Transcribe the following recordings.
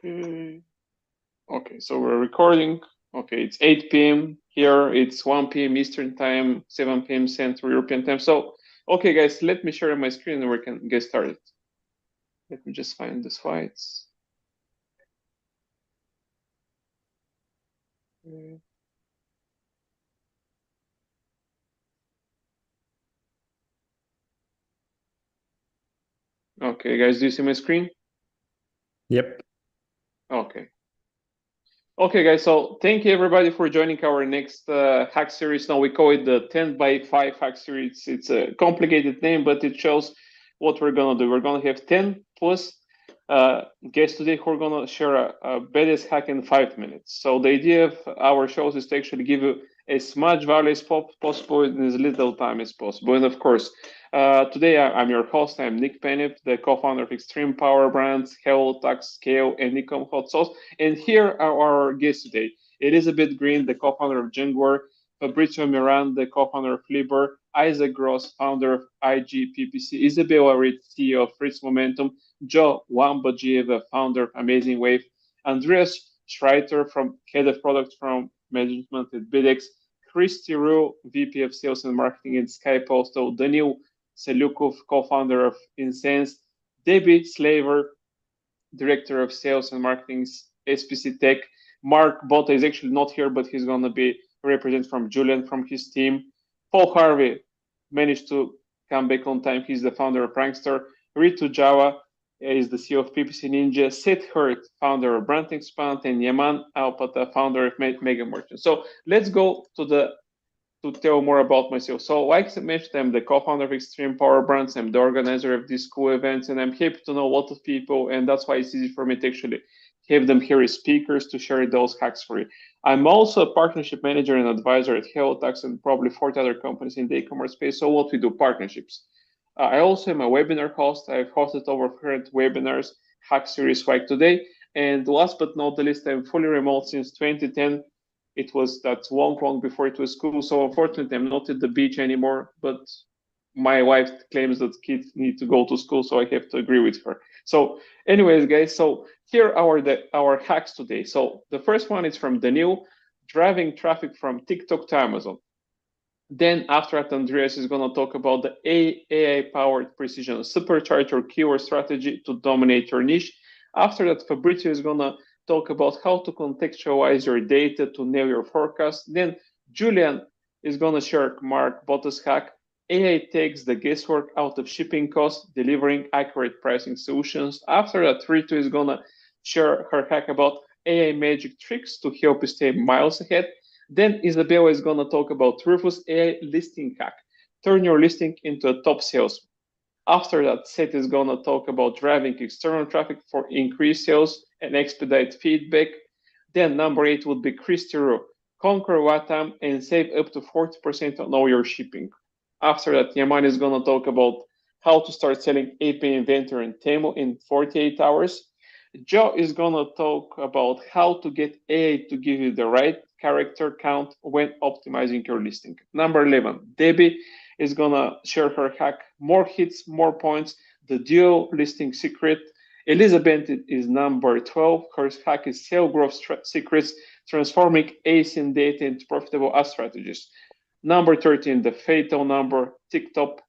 Okay. Okay, so we're recording. Okay, it's 8 p.m. here. It's 1 p.m. Eastern time, 7 p.m. Central European time. So, okay, guys, let me share my screen and we can get started. Let me just find the slides. Okay, guys, do you see my screen? Yep. Okay. Okay, guys, so thank you everybody for joining our next hack series. Now we call it the 10 by 5 hack series. It's a complicated name, but it shows what we're gonna do. We're gonna have 10 plus guests today who are gonna share a baddest hack in 5 minutes. So the idea of our shows is to actually give you as much value as possible in as little time as possible. And of course, today I'm your host. I'm Nick Penev, the co-founder of Extreme Power Brands, Hello, Tax, Scale, and Ecom Hot Sauce. And here are our guests today: Elizabeth Greene, the co-founder of Jaguar; Fabrizio Miranda, the co-founder of Liber; Isaac Gross, founder of IGPPC; Isabella Ritz, CEO of Ritz Momentum; Joe Lambadjieva, founder of Amazing Wave; Andreas Schreiter, from head of product from management at Bidex; Christy Rugh, VP of Sales and Marketing at Sky Postal; Daniil Saliukov, co-founder of Insense; Debbie Slaver, Director of Sales and Marketing, SPC Tech. Mark Botha is actually not here, but he's going to be represented from Julian from his team. Paul Harvey managed to come back on time. He's the founder of Prankster. Ritu Java is the CEO of PPC Ninja. Seth Hurd, founder of Brand Expand, and Yaman Alpata, founder of Mega Merchant. So let's go to tell more about myself. So, like I mentioned, I'm the co-founder of Extreme Power Brands. I'm the organizer of these cool events, and I'm happy to know a lot of people, and that's why it's easy for me to actually have them here as speakers to share those hacks for you. I'm also a partnership manager and advisor at HelloTax and probably 40 other companies in the e-commerce space. So, what we do, partnerships. I also am a webinar host. I've hosted over 100 webinars, hack series like today. And last but not the least, I'm fully remote since 2010. It was that long before it was cool. So unfortunately, I'm not at the beach anymore. But my wife claims that kids need to go to school, so I have to agree with her. So, anyways, guys, so here are our hacks today. So the first one is from Daniil, driving traffic from TikTok to Amazon. Then after that, Andreas is going to talk about the AI-powered precision supercharge or keyword strategy to dominate your niche. After that, Fabrizio is going to talk about how to contextualize your data to nail your forecast. Then Julian is going to share Mark Botha's hack. AI takes the guesswork out of shipping costs, delivering accurate pricing solutions. After that, Ritu is going to share her hack about AI magic tricks to help you stay miles ahead. Then Isabella is going to talk about Rufus AI listing hack. Turn your listing into a top salesman. After that, Seth is going to talk about driving external traffic for increased sales and expedite feedback. Then number 8 would be Christy Rugh. Conquer Latam and save up to 40% on all your shipping. After that, Yaman is going to talk about how to start selling API inventory in Temu in 48 hours. Joe is going to talk about how to get AI to give you the right character count when optimizing your listing. Number 11, Debbie is going to share her hack, more hits, more points, the dual listing secret. Elizabeth is number 12. Her hack is sale growth secrets, transforming ASIN data into profitable ad strategies. Number 13, the fatal number, TikTok.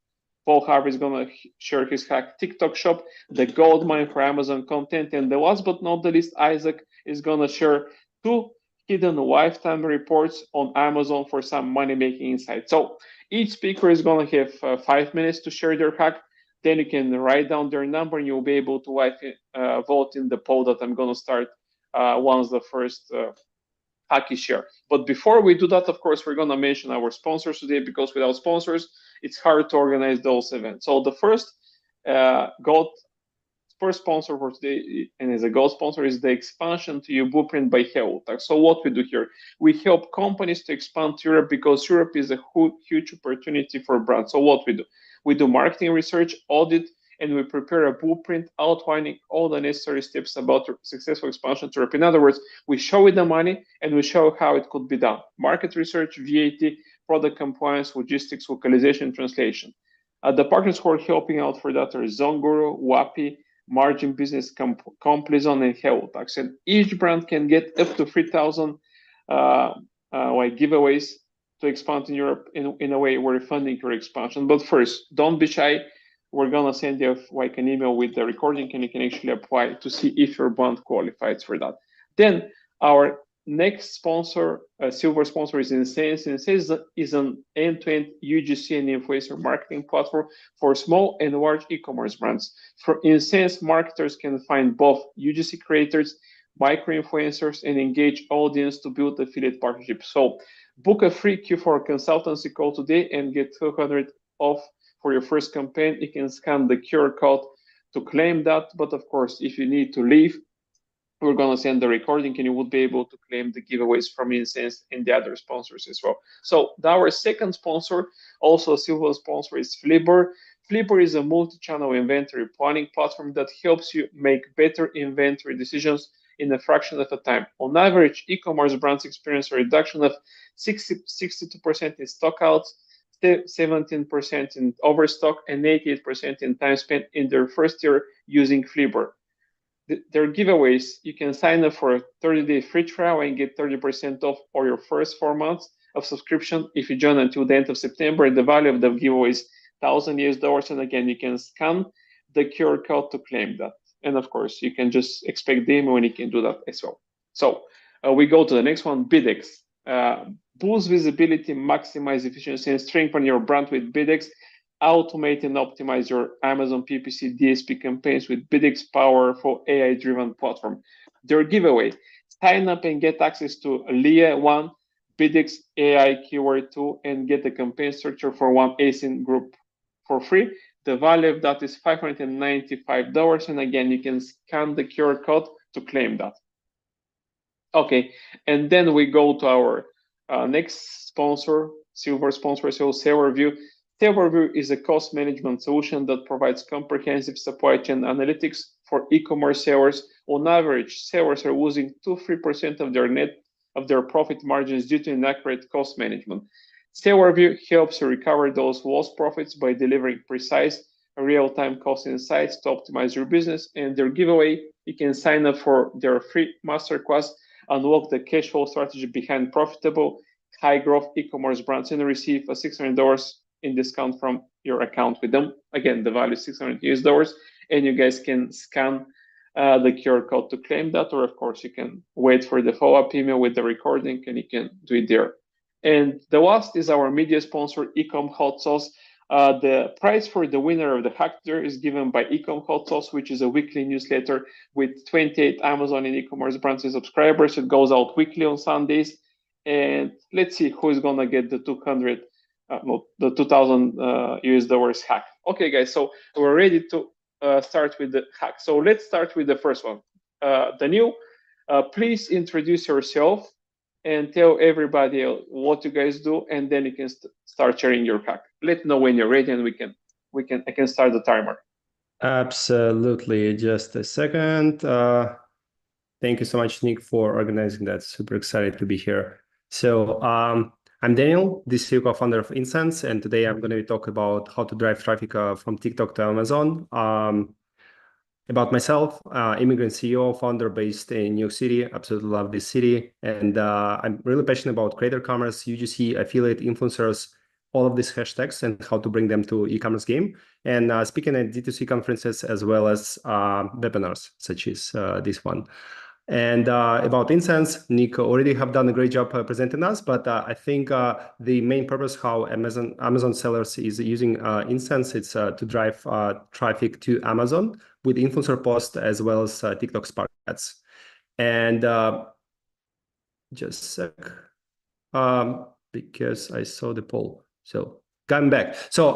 Paul Harvey is going to share his hack, TikTok Shop, the Goldmine for Amazon content. And the last but not the least, Isaac is going to share 2 hidden lifetime reports on Amazon for some money-making insights. So each speaker is going to have 5 minutes to share their hack. Then you can write down their number and you'll be able to vote in the poll that I'm going to start once the first hacky share. But before we do that, of course, we're going to mention our sponsors today, because without sponsors, it's hard to organize those events. So the first sponsor for today, and as a gold sponsor, is the expansion to your blueprint by HelloTax. So what we do here, we help companies to expand to Europe, because Europe is a huge opportunity for brands. So what we do marketing research, audit, and we prepare a blueprint outlining all the necessary steps about successful expansion to Europe. In other words, we show you the money and we show how it could be done. Market research, VAT, product compliance, logistics, localization, translation. The partners who are helping out for that are Zonguru, Wapi, margin business, comp-liaison, and hell tax. And each brand can get up to 3,000 like giveaways to expand in Europe in a way we're funding your expansion. But first, don't be shy. We're gonna send you like an email with the recording, and you can actually apply to see if your brand qualifies for that. Then our next sponsor, silver sponsor, is Insense. Insense is an end-to-end UGC and influencer marketing platform for small and large e-commerce brands. For Insense, marketers can find both UGC creators, micro-influencers, and engage audience to build affiliate partnerships. So book a free Q4 consultancy call today and get 200 off for your first campaign. You can scan the QR code to claim that. But of course, if you need to leave, we're going to send the recording and you would be able to claim the giveaways from Insense and the other sponsors as well. So our second sponsor, also a silver sponsor, is Flipper. Flipper is a multi-channel inventory planning platform that helps you make better inventory decisions in a fraction of a time. On average, e-commerce brands experience a reduction of 62% in stockouts, 17% in overstock, and 88% in time spent in their first year using Flipper. Their giveaways, you can sign up for a 30-day free trial and get 30% off for your first 4 months of subscription if you join until the end of September. And the value of the giveaway is $1,000. And again, you can scan the QR code to claim that. And of course, you can just expect the email and you can do that as well. So we go to the next one, Bidex. Boost visibility, maximize efficiency, and strengthen your brand with Bidex. Automate and optimize your Amazon PPC DSP campaigns with Bidex powerful AI-driven platform. Their giveaway, sign up and get access to LIA1, Bidex AI keyword tool, and get the campaign structure for one ASIN group for free. The value of that is $595. And again, you can scan the QR code to claim that. Okay, and then we go to our next sponsor, silver sponsor, so SaleReview. SaleReview is a cost management solution that provides comprehensive supply chain analytics for e-commerce sellers. On average, sellers are losing 2-3% of their profit margins due to inaccurate cost management. SaleReview helps you recover those lost profits by delivering precise, real-time cost insights to optimize your business. And their giveaway, you can sign up for their free masterclass, unlock the cash flow strategy behind profitable, high-growth e-commerce brands, and receive a $600 in discount from your account with them. Again, the value is $600, and you guys can scan the QR code to claim that, or of course you can wait for the follow-up email with the recording and you can do it there. And the last is our media sponsor, Ecom Hot Sauce. The prize for the winner of the hack there is given by Ecom Hot Sauce, which is a weekly newsletter with 28 Amazon and e-commerce brands and subscribers. It goes out weekly on Sundays. And let's see who is gonna get the $2,000 hack. Okay, guys, so we're ready to start with the hack. So let's start with the first one. Daniel, please introduce yourself and tell everybody what you guys do, and then you can start sharing your hack. Let me know when you're ready, and I can start the timer. Absolutely. Just a second. Thank you so much, Nick, for organizing that. Super excited to be here. So I'm Daniel, the CEO co-founder of Insense, and today I'm going to talk about how to drive traffic from TikTok to Amazon. About myself, immigrant CEO, founder based in New York City. Absolutely love this city. And I'm really passionate about creator commerce, UGC, affiliate, influencers, all of these hashtags and how to bring them to e-commerce game. And speaking at D2C conferences as well as webinars, such as this one. And about Insense, Nick already have done a great job presenting us, but I think the main purpose how Amazon sellers is using Insense, it's to drive traffic to Amazon with influencer posts as well as TikTok Spark ads. And just a sec, because I saw the poll. So coming back. So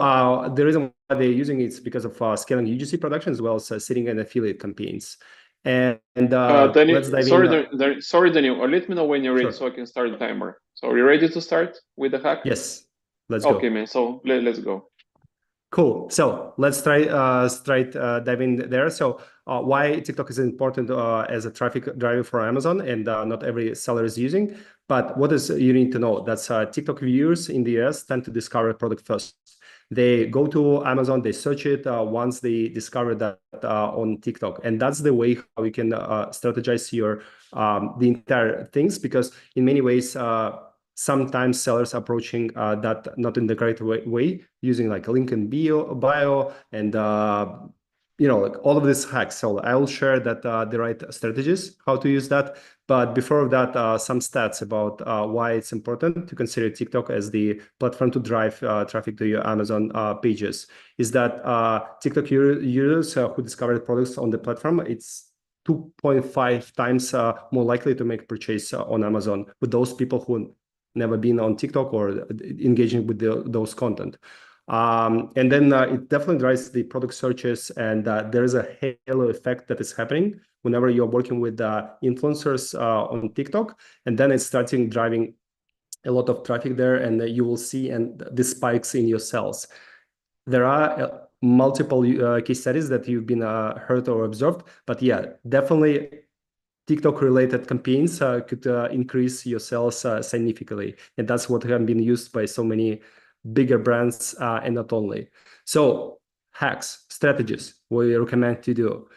the reason why they're using it is because of scaling UGC production as well as setting an affiliate campaigns. And Daniel, let's dive in. Sorry, Daniel. Let me know when you're ready so I can start the timer. So are you ready to start with the hack? Yes, let's go. Okay, man. So let's go. Cool. So let's try dive in there. So why TikTok is important as a traffic driver for Amazon, and not every seller is using. But what is you need to know? That's TikTok viewers in the US tend to discover a product first. They go to Amazon, they search it once they discover that on TikTok. And that's the way how you can strategize your the entire things, because in many ways, sometimes sellers approaching that not in the correct way, using like a link in bio and like all of these hacks. So I will share that the right strategies how to use that. But before that, some stats about why it's important to consider TikTok as the platform to drive traffic to your Amazon pages. Is that TikTok users who discover products on the platform, it's 2.5 times more likely to make purchase on Amazon with those people who never been on TikTok or engaging with those content. And then it definitely drives the product searches, and there is a halo effect that is happening whenever you're working with influencers on TikTok, and then it's starting driving a lot of traffic there, and you will see the spikes in your sales. There are multiple case studies that you've been heard or observed, but yeah, definitely TikTok related campaigns could increase your sales significantly. And that's what have been used by so many bigger brands and not only. So hacks, strategies we recommend to do.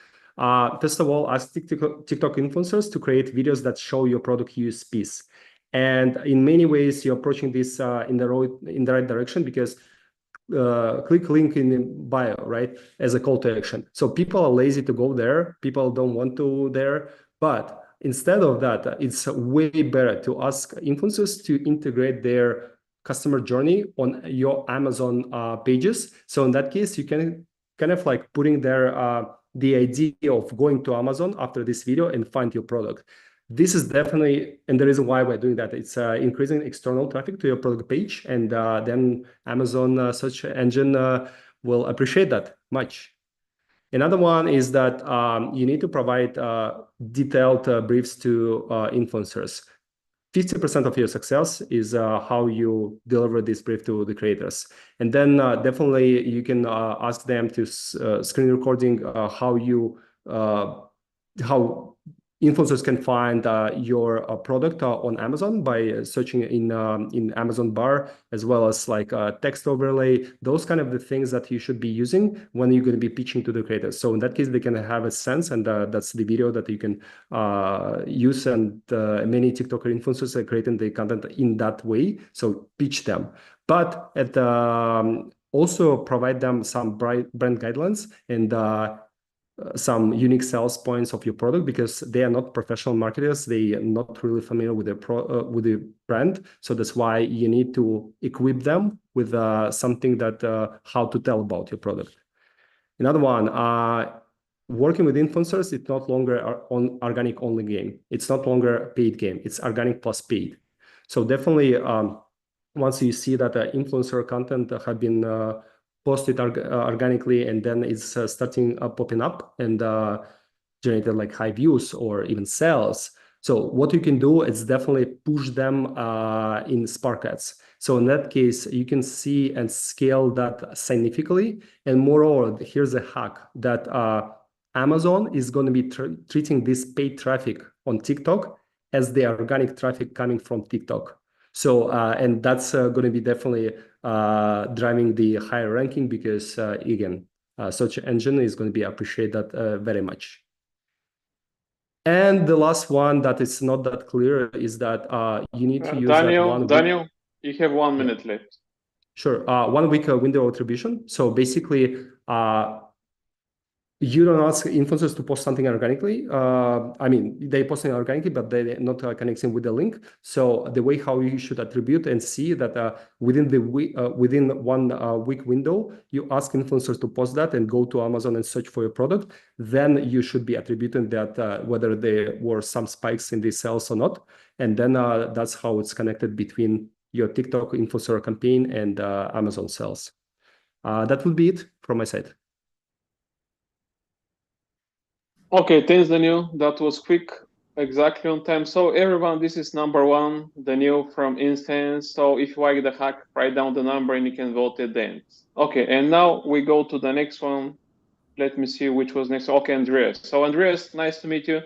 First of all, ask TikTok influencers to create videos that show your product USPs. And in many ways, you're approaching this in the right direction, because click link in bio, right, as a call to action. So people are lazy to go there. People don't want to there. But instead of that, it's way better to ask influencers to integrate their customer journey on your Amazon pages. So in that case, you can kind of like putting there the idea of going to Amazon after this video and find your product. This is definitely, and the reason why we're doing that, it's increasing external traffic to your product page, and then Amazon search engine will appreciate that much. Another one is that you need to provide detailed briefs to influencers. 50% of your success is how you deliver this brief to the creators. And then definitely you can ask them to screen recording how influencers can find your product on Amazon by searching in Amazon bar, as well as like text overlay, those kind of the things that you should be using when you're going to be pitching to the creators. So in that case, they can have a sense, and that's the video that you can use. And many TikToker influencers are creating the content in that way. So pitch them, but also provide them some brand guidelines and some unique sales points of your product, because they are not professional marketers. They are not really familiar with with the brand. So that's why you need to equip them with something that how to tell about your product. Another one, working with influencers, it's not longer an organic only game. It's not longer a paid game. It's organic plus paid. So definitely, once you see that influencer content have been posted organically, and then it's starting popping up and generated like high views or even sales. So what you can do is definitely push them in Spark ads. So in that case, you can see and scale that significantly. And moreover, here's a hack that Amazon is going to be treating this paid traffic on TikTok as the organic traffic coming from TikTok. So, and that's going to be definitely driving the higher ranking, because again, search engine is going to be appreciate that very much. And the last one that is not that clear is that you need to use Daniel, you have 1 minute left. Sure. 1 week window attribution. So basically, you don't ask influencers to post something organically. I mean, they posting organically, but they're not connecting with the link. So the way how you should attribute and see that within 1 week window, you ask influencers to post that and go to Amazon and search for your product. Then you should be attributing that whether there were some spikes in the sales or not. And then that's how it's connected between your TikTok influencer campaign and Amazon sales. That would be it from my side. Okay, thanks, Daniel. That was quick, exactly on time. So everyone, this is number 1, Daniel from Instance. So if you like the hack, write down the number and you can vote at the end. Okay, and now we go to the next one. Let me see which was next. Okay, Andreas. So Andreas, nice to meet you.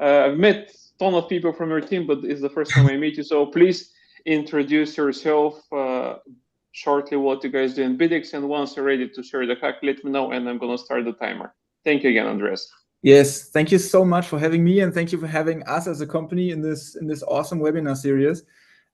I've met a ton of people from your team, but it's the first time I meet you. So please introduce yourself, shortly what you guys do in Bidex, and once you're ready to share the hack, let me know, and I'm gonna start the timer. Thank you again, Andreas. Yes, thank you so much for having me, and thank you for having us as a company in this awesome webinar series.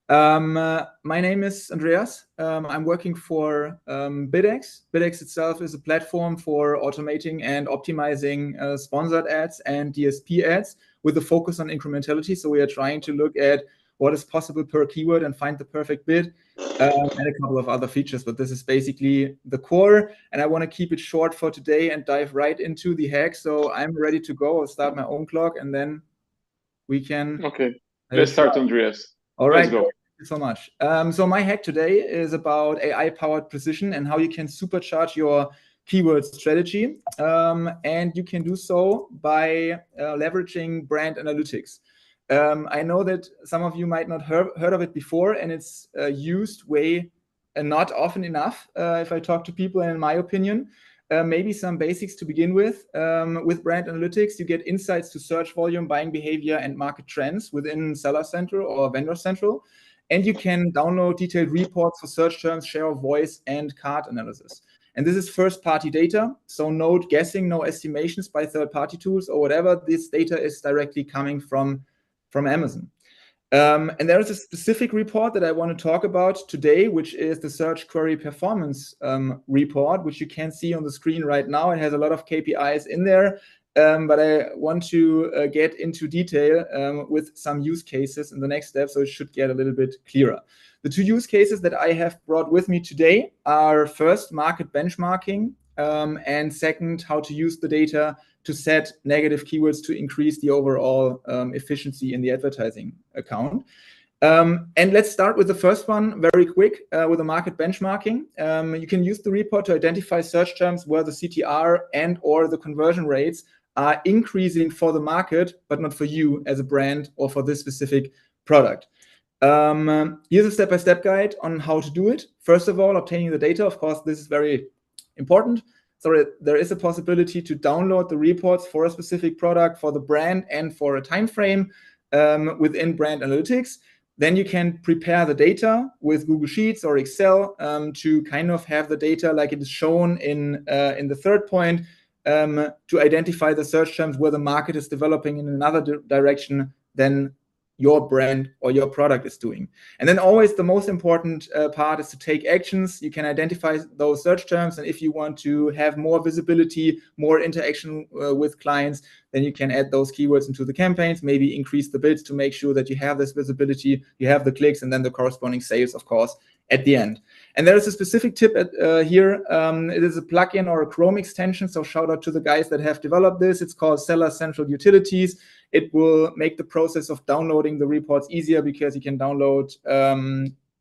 My name is Andreas. I'm working for Bidex. Bidex itself is a platform for automating and optimizing sponsored ads and DSP ads with a focus on incrementality. So we are trying to look at what is possible per keyword and find the perfect bid, and a couple of other features. But this is basically the core, and I want to keep it short for today and dive right into the hack. So I'm ready to go. I'll start my own clock, and then we can. Okay, let's start, Andreas. All right. Let's go. Thank you so much. So my hack today is about AI-powered precision and how you can supercharge your keyword strategy. And you can do so by leveraging brand analytics. I know that some of you might not heard of it before, and it's used way not often enough if I talk to people, and in my opinion. Maybe some basics to begin with. With brand analytics, you get insights to search volume, buying behavior, and market trends within Seller Central or Vendor Central. And you can download detailed reports for search terms, share of voice, and cart analysis. And this is first-party data, so no guessing, no estimations by third-party tools or whatever. This data is directly coming from Amazon. And there is a specific report that I want to talk about today, which is the Search Query Performance report, which you can see on the screen right now. It has a lot of KPIs in there, but I want to get into detail with some use cases in the next step, so it should get a little bit clearer. The two use cases that I have brought with me today are first, market benchmarking, and second, how to use the data to set negative keywords to increase the overall efficiency in the advertising account. And let's start with the first one very quick with the market benchmarking. You can use the report to identify search terms where the CTR and or the conversion rates are increasing for the market, but not for you as a brand or for this specific product. Here's a step-by-step guide on how to do it. First of all, obtaining the data. Of course, this is very important. So there is a possibility to download the reports for a specific product, for the brand, and for a time frame within brand analytics. Then you can prepare the data with Google Sheets or Excel to kind of have the data like it is shown in the third point to identify the search terms where the market is developing in another direction than your brand or your product is doing. And then always the most important part is to take actions. You can identify those search terms, and if you want to have more visibility, more interaction with clients, then you can add those keywords into the campaigns, maybe increase the bids to make sure that you have this visibility, you have the clicks, and then the corresponding sales, of course, at the end. And there is a specific tip here. It is a plugin or a Chrome extension, so shout out to the guys that have developed this. It's called Seller Central Utilities. It will make the process of downloading the reports easier because you can download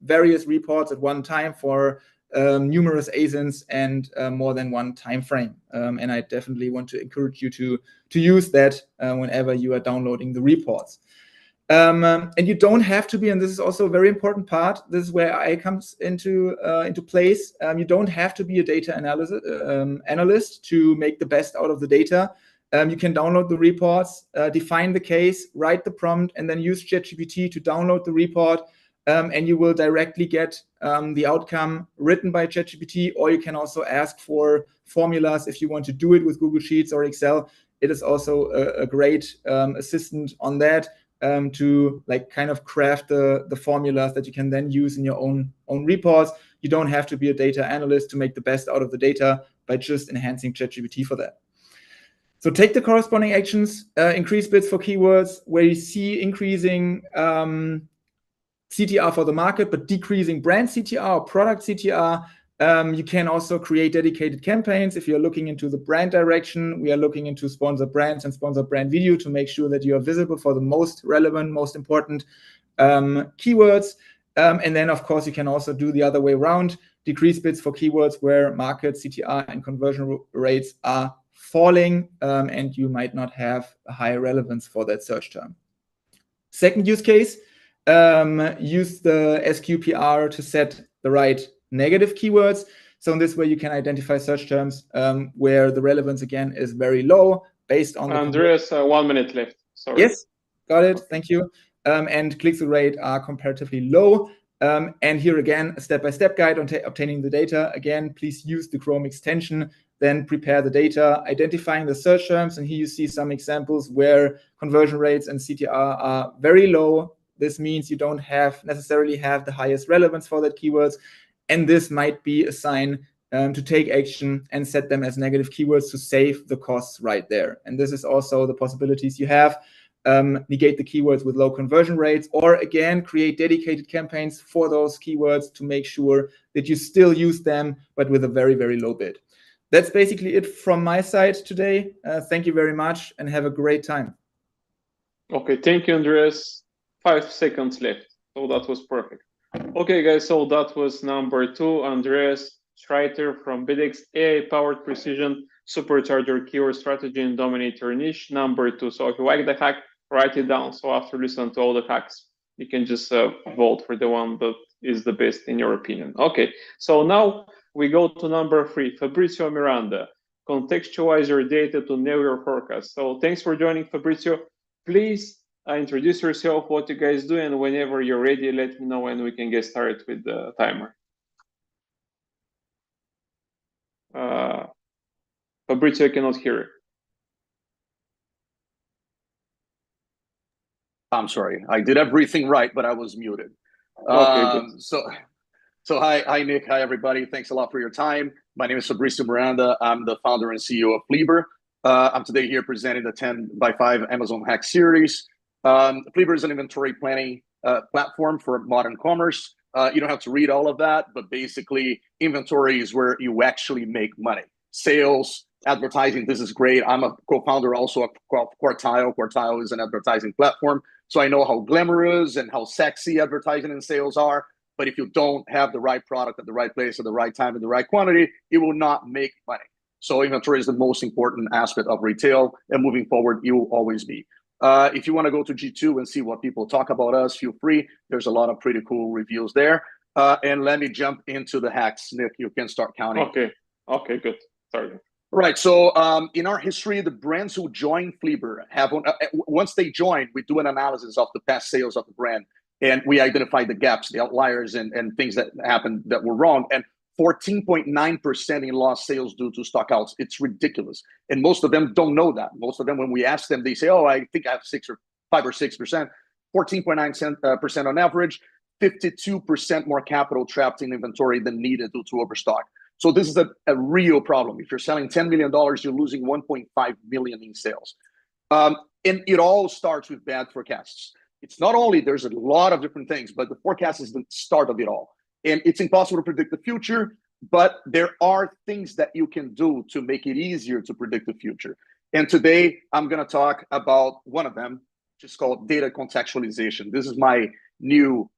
various reports at one time for numerous ASINs and more than one time frame. And I definitely want to encourage you to use that whenever you are downloading the reports. And you don't have to be, and this is also a very important part, this is where AI comes into place. You don't have to be a data analyst to make the best out of the data. You can download the reports, define the case, write the prompt, and then use ChatGPT to download the report, and you will directly get the outcome written by ChatGPT, or you can also ask for formulas if you want to do it with Google Sheets or Excel. It is also a great assistant on that to like kind of craft the formulas that you can then use in your own reports. You don't have to be a data analyst to make the best out of the data by just enhancing ChatGPT for that. So take the corresponding actions, increase bids for keywords where you see increasing CTR for the market, but decreasing brand CTR or product CTR. You can also create dedicated campaigns. If you're looking into the brand direction, we are looking into sponsored brands and sponsored brand video to make sure that you are visible for the most relevant, most important keywords. And then, of course, you can also do the other way around, decrease bids for keywords where market CTR and conversion rates are falling, and you might not have a high relevance for that search term. Second use case, use the SQPR to set the right negative keywords. So in this way, you can identify search terms where the relevance, again, is very low based on Andreas, 1 minute left. Sorry. Yes, got it. Thank you. And click-through rate are comparatively low. And here again, a step-by-step guide on obtaining the data. Again, please use the Chrome extension, then prepare the data, identifying the search terms. And here you see some examples where conversion rates and CTR are very low. This means you don't necessarily have the highest relevance for that keywords. And this might be a sign to take action and set them as negative keywords to save the costs right there. And this is also the possibilities you have. Negate the keywords with low conversion rates, or again, create dedicated campaigns for those keywords to make sure that you still use them, but with a very, very low bid. That's basically it from my side today. Thank you very much and have a great time. Okay, thank you, Andreas. 5 seconds left, so that was perfect. Okay, guys, so that was number 2, Andreas Schreiter from BidX, AI-powered precision supercharger keyword strategy and dominate your niche, number 2. So if you like the hack, write it down. So after listening to all the hacks, you can just vote for the one that is the best in your opinion. Okay, so now we go to number 3, Fabrizio Miranda. Contextualize your data to nail your forecast. So thanks for joining, Fabrizio. Please introduce yourself, what you guys do, and whenever you're ready, let me know when we can get started with the timer. Fabrizio, I cannot hear you. I'm sorry, I did everything right, but I was muted. Okay, So hi Nick, hi everybody. Thanks a lot for your time. My name is Fabrizio Miranda. I'm the founder and CEO of Fleabr. I'm today here presenting the 10x5 Amazon Hack Series. Fleabr is an inventory planning platform for modern commerce. You don't have to read all of that, but basically inventory is where you actually make money. Sales, advertising, this is great. I'm a co-founder also of Quartile. Quartile is an advertising platform. So I know how glamorous and how sexy advertising and sales are. But if you don't have the right product at the right place at the right time in the right quantity, it will not make money. So inventory is the most important aspect of retail, and moving forward, it will always be. If you want to go to G2 and see what people talk about us, feel free. There's a lot of pretty cool reviews there. And let me jump into the hacks. Nick, you can start counting. Okay, good. Sorry. Right. So in our history, the brands who join Fleabr have, once they join, we do an analysis of the past sales of the brand. And we identify the gaps, the outliers, and things that happened that were wrong. And 14.9% in lost sales due to stockouts. It's ridiculous. And most of them don't know that. Most of them, when we ask them, they say, oh, I think I have 5 or 6%. 14.9% on average, 52% more capital trapped in inventory than needed due to overstock. So this is a real problem. If you're selling $10 million, you're losing 1.5 million in sales. And it all starts with bad forecasts. It's not only, there's a lot of different things, but the forecast is the start of it all. And it's impossible to predict the future, but there are things that you can do to make it easier to predict the future. And today I'm going to talk about one of them, which is called data contextualization. This is my new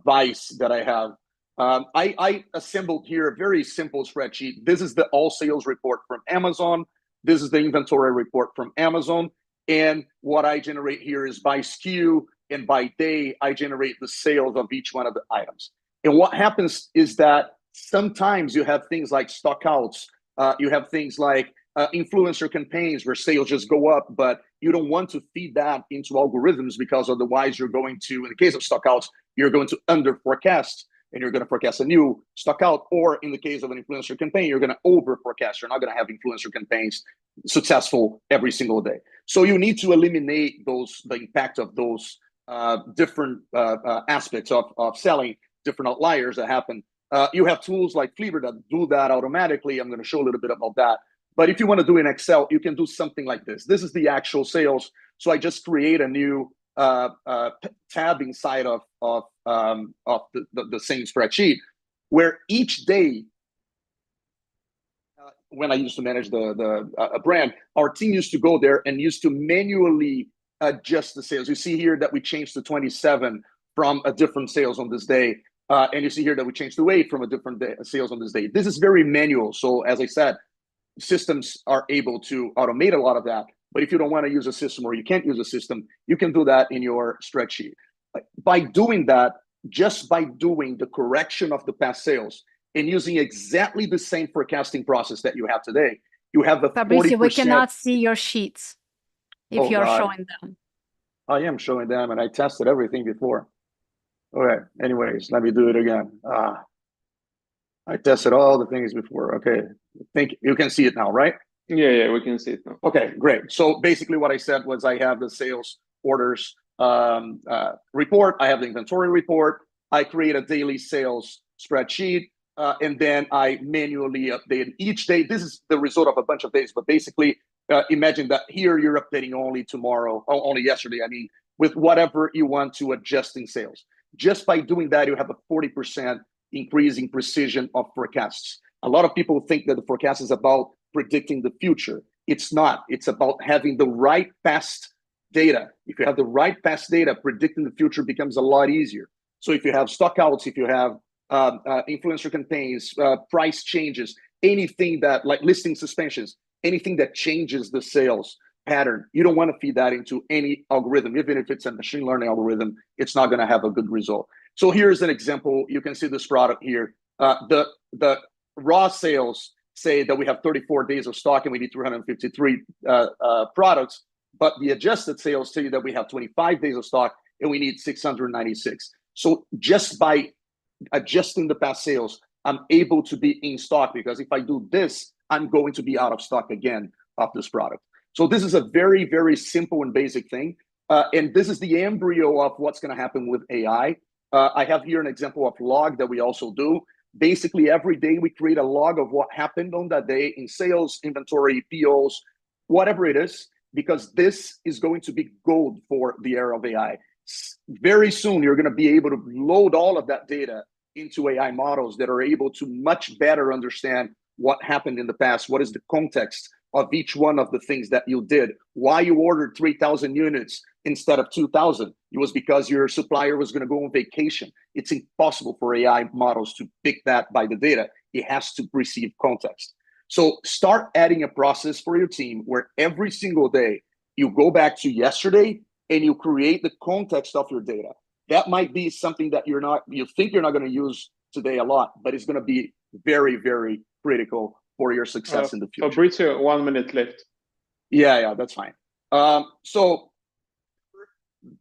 vice that I have. I assembled here a very simple spreadsheet. This is the all sales report from Amazon. This is the inventory report from Amazon. And what I generate here is by SKU and by day, I generate the sales of each one of the items. And what happens is that sometimes you have things like stockouts, you have things like influencer campaigns where sales just go up, but you don't want to feed that into algorithms because otherwise you're going to, in the case of stockouts, you're going to under forecast and you're going to forecast a new stockout. Or in the case of an influencer campaign, you're going to over forecast. You're not going to have influencer campaigns successful every single day. So you need to eliminate the impact of those different aspects of selling, different outliers that happen. You have tools like Fleabr that do that automatically. I'm going to show a little bit about that. But if you want to do in Excel, you can do something like this. This is the actual sales. So I just create a new tab inside of the same spreadsheet where each day, when I used to manage a brand, our team used to go there and used to manually adjust the sales. You see here that we changed to 27 from a different sales on this day. And you see here that we changed to 8 from a different sales on this day. This is very manual. So as I said, systems are able to automate a lot of that. But if you don't want to use a system or you can't use a system, you can do that in your spreadsheet. By doing that, just by doing the correction of the past sales and using exactly the same forecasting process that you have today, you have the 40%. Fabrizio, we cannot see your sheets if you're showing them. I am showing them, and I tested everything before. Okay. Anyways, let me do it again. I tested all the things before. Okay. I think you can see it now, right? Yeah, we can see it now. Okay, great. So basically what I said was I have the sales orders report. I have the inventory report. I create a daily sales spreadsheet. And then I manually update each day. This is the result of a bunch of days, but basically imagine that here you're updating only tomorrow, or only yesterday, I mean, with whatever you want to adjust in sales. Just by doing that, you have a 40% increase in precision of forecasts. A lot of people think that the forecast is about predicting the future. It's not. It's about having the right past data. If you have the right past data, predicting the future becomes a lot easier. So if you have stockouts, if you have influencer campaigns, price changes, anything that, like listing suspensions, anything that changes the sales pattern, you don't want to feed that into any algorithm. Even if it's a machine learning algorithm, it's not going to have a good result. So here's an example. You can see this product here. The raw sales say that we have 34 days of stock and we need 353 products, but the adjusted sales tell you that we have 25 days of stock and we need 696. So just by adjusting the past sales, I'm able to be in stock, because if I do this, I'm going to be out of stock again of this product. So this is a very, very simple and basic thing. And this is the embryo of what's going to happen with AI. I have here an example of log that we also do. Basically, every day we create a log of what happened on that day in sales, inventory, POs, whatever it is, because this is going to be gold for the era of AI. Very soon, you're going to be able to load all of that data into AI models that are able to much better understand what happened in the past, what is the context of each one of the things that you did, why you ordered 3,000 units instead of 2,000. It was because your supplier was going to go on vacation. It's impossible for AI models to pick that by the data. It has to receive context. So start adding a process for your team where every single day you go back to yesterday and you create the context of your data. That might be something that you think you're not going to use today a lot, but it's going to be very, very critical for your success in the future. Fabrizio, 1 minute left. Yeah, that's fine. So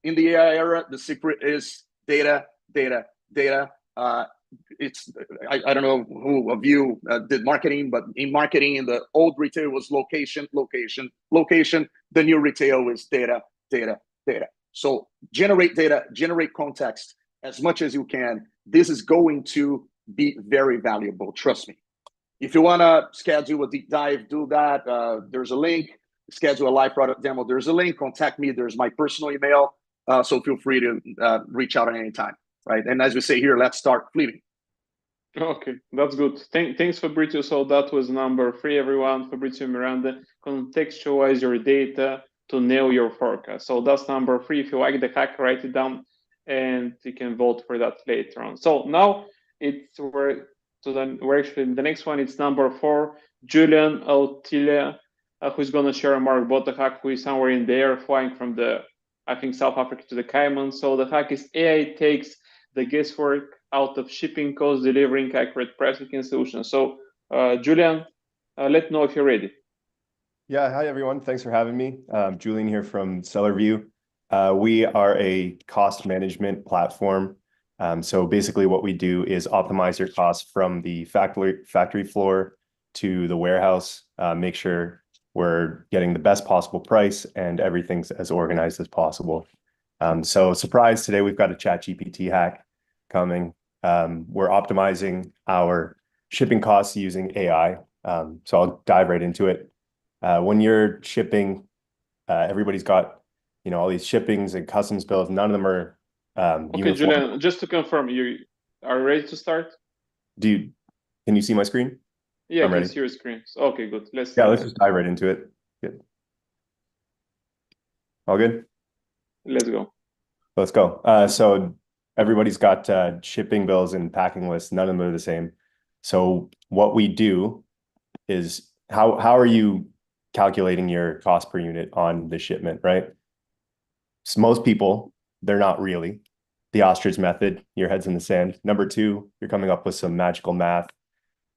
in the AI era, the secret is data. It's I don't know who of you did marketing, but in marketing, in the old retail was location. The new retail is data. So generate data, generate context as much as you can. This is going to be very valuable. Trust me. If you want to schedule a deep dive, do that. There's a link. Schedule a live product demo. There's a link. Contact me. There's my personal email. So feel free to reach out at any time. Right. And as we say here, let's start fleeting. Okay, that's good. Thanks, Fabrizio. So that was number 3, everyone. Fabrizio Miranda, contextualize your data to nail your forecast. So that's number 3. If you like the hack, write it down and you can vote for that later on. So now we're actually the next one. It's number 4, Julian Altilia, who's going to share a Mark Botha hack, who is somewhere in the air flying from I think South Africa to the Cayman. So the hack is AI takes the guesswork out of shipping costs, delivering accurate pricing and solutions. So Julian, let me know if you're ready. Yeah, hi everyone. Thanks for having me. Julian here from SellerView. We are a cost management platform. So basically what we do is optimize your costs from the factory floor to the warehouse, make sure we're getting the best possible price and everything's as organized as possible. So surprise, today we've got a ChatGPT hack coming. We're optimizing our shipping costs using AI. So I'll dive right into it. When you're shipping, everybody's got, all these shippings and customs bills. None of them are okay, uniform. Julian, just to confirm, you are ready to start? Can you see my screen? Yeah, I can see your screen. Okay, good. Let's just dive right into it. Good. All good? Let's go. Let's go. So everybody's got shipping bills and packing lists. None of them are the same. So what we do is how are you calculating your cost per unit on the shipment, right? So most people, they're not really. The ostrich method, your head's in the sand. Number 2, you're coming up with some magical math.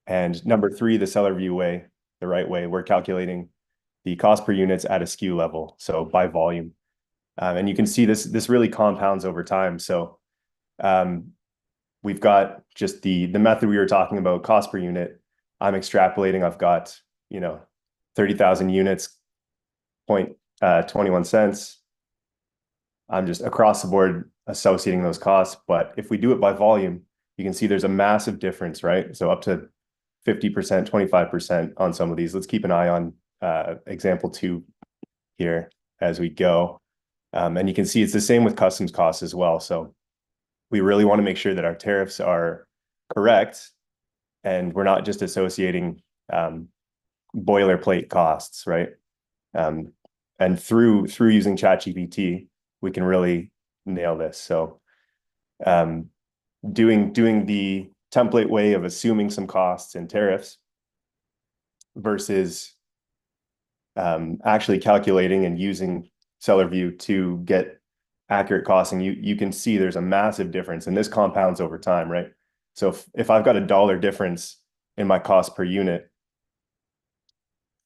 And number 3, the SellerView way, the right way, we're calculating the cost per units at a SKU level, so by volume. And you can see this really compounds over time. So We've got just the method we were talking about, cost per unit. I'm extrapolating. I've got 30,000 units, 0.21 cents. I'm just across the board associating those costs. But if we do it by volume, you can see there's a massive difference, right? So up to 50%, 25% on some of these. Let's keep an eye on example 2 here as we go. And you can see it's the same with customs costs as well. So we really want to make sure that our tariffs are correct and we're not just associating boilerplate costs, right? And through using ChatGPT, we can really nail this. So doing the template way of assuming some costs and tariffs versus actually calculating and using SellerView to get accurate costing, you can see there's a massive difference, and this compounds over time, right? So if I've got $1 difference in my cost per unit,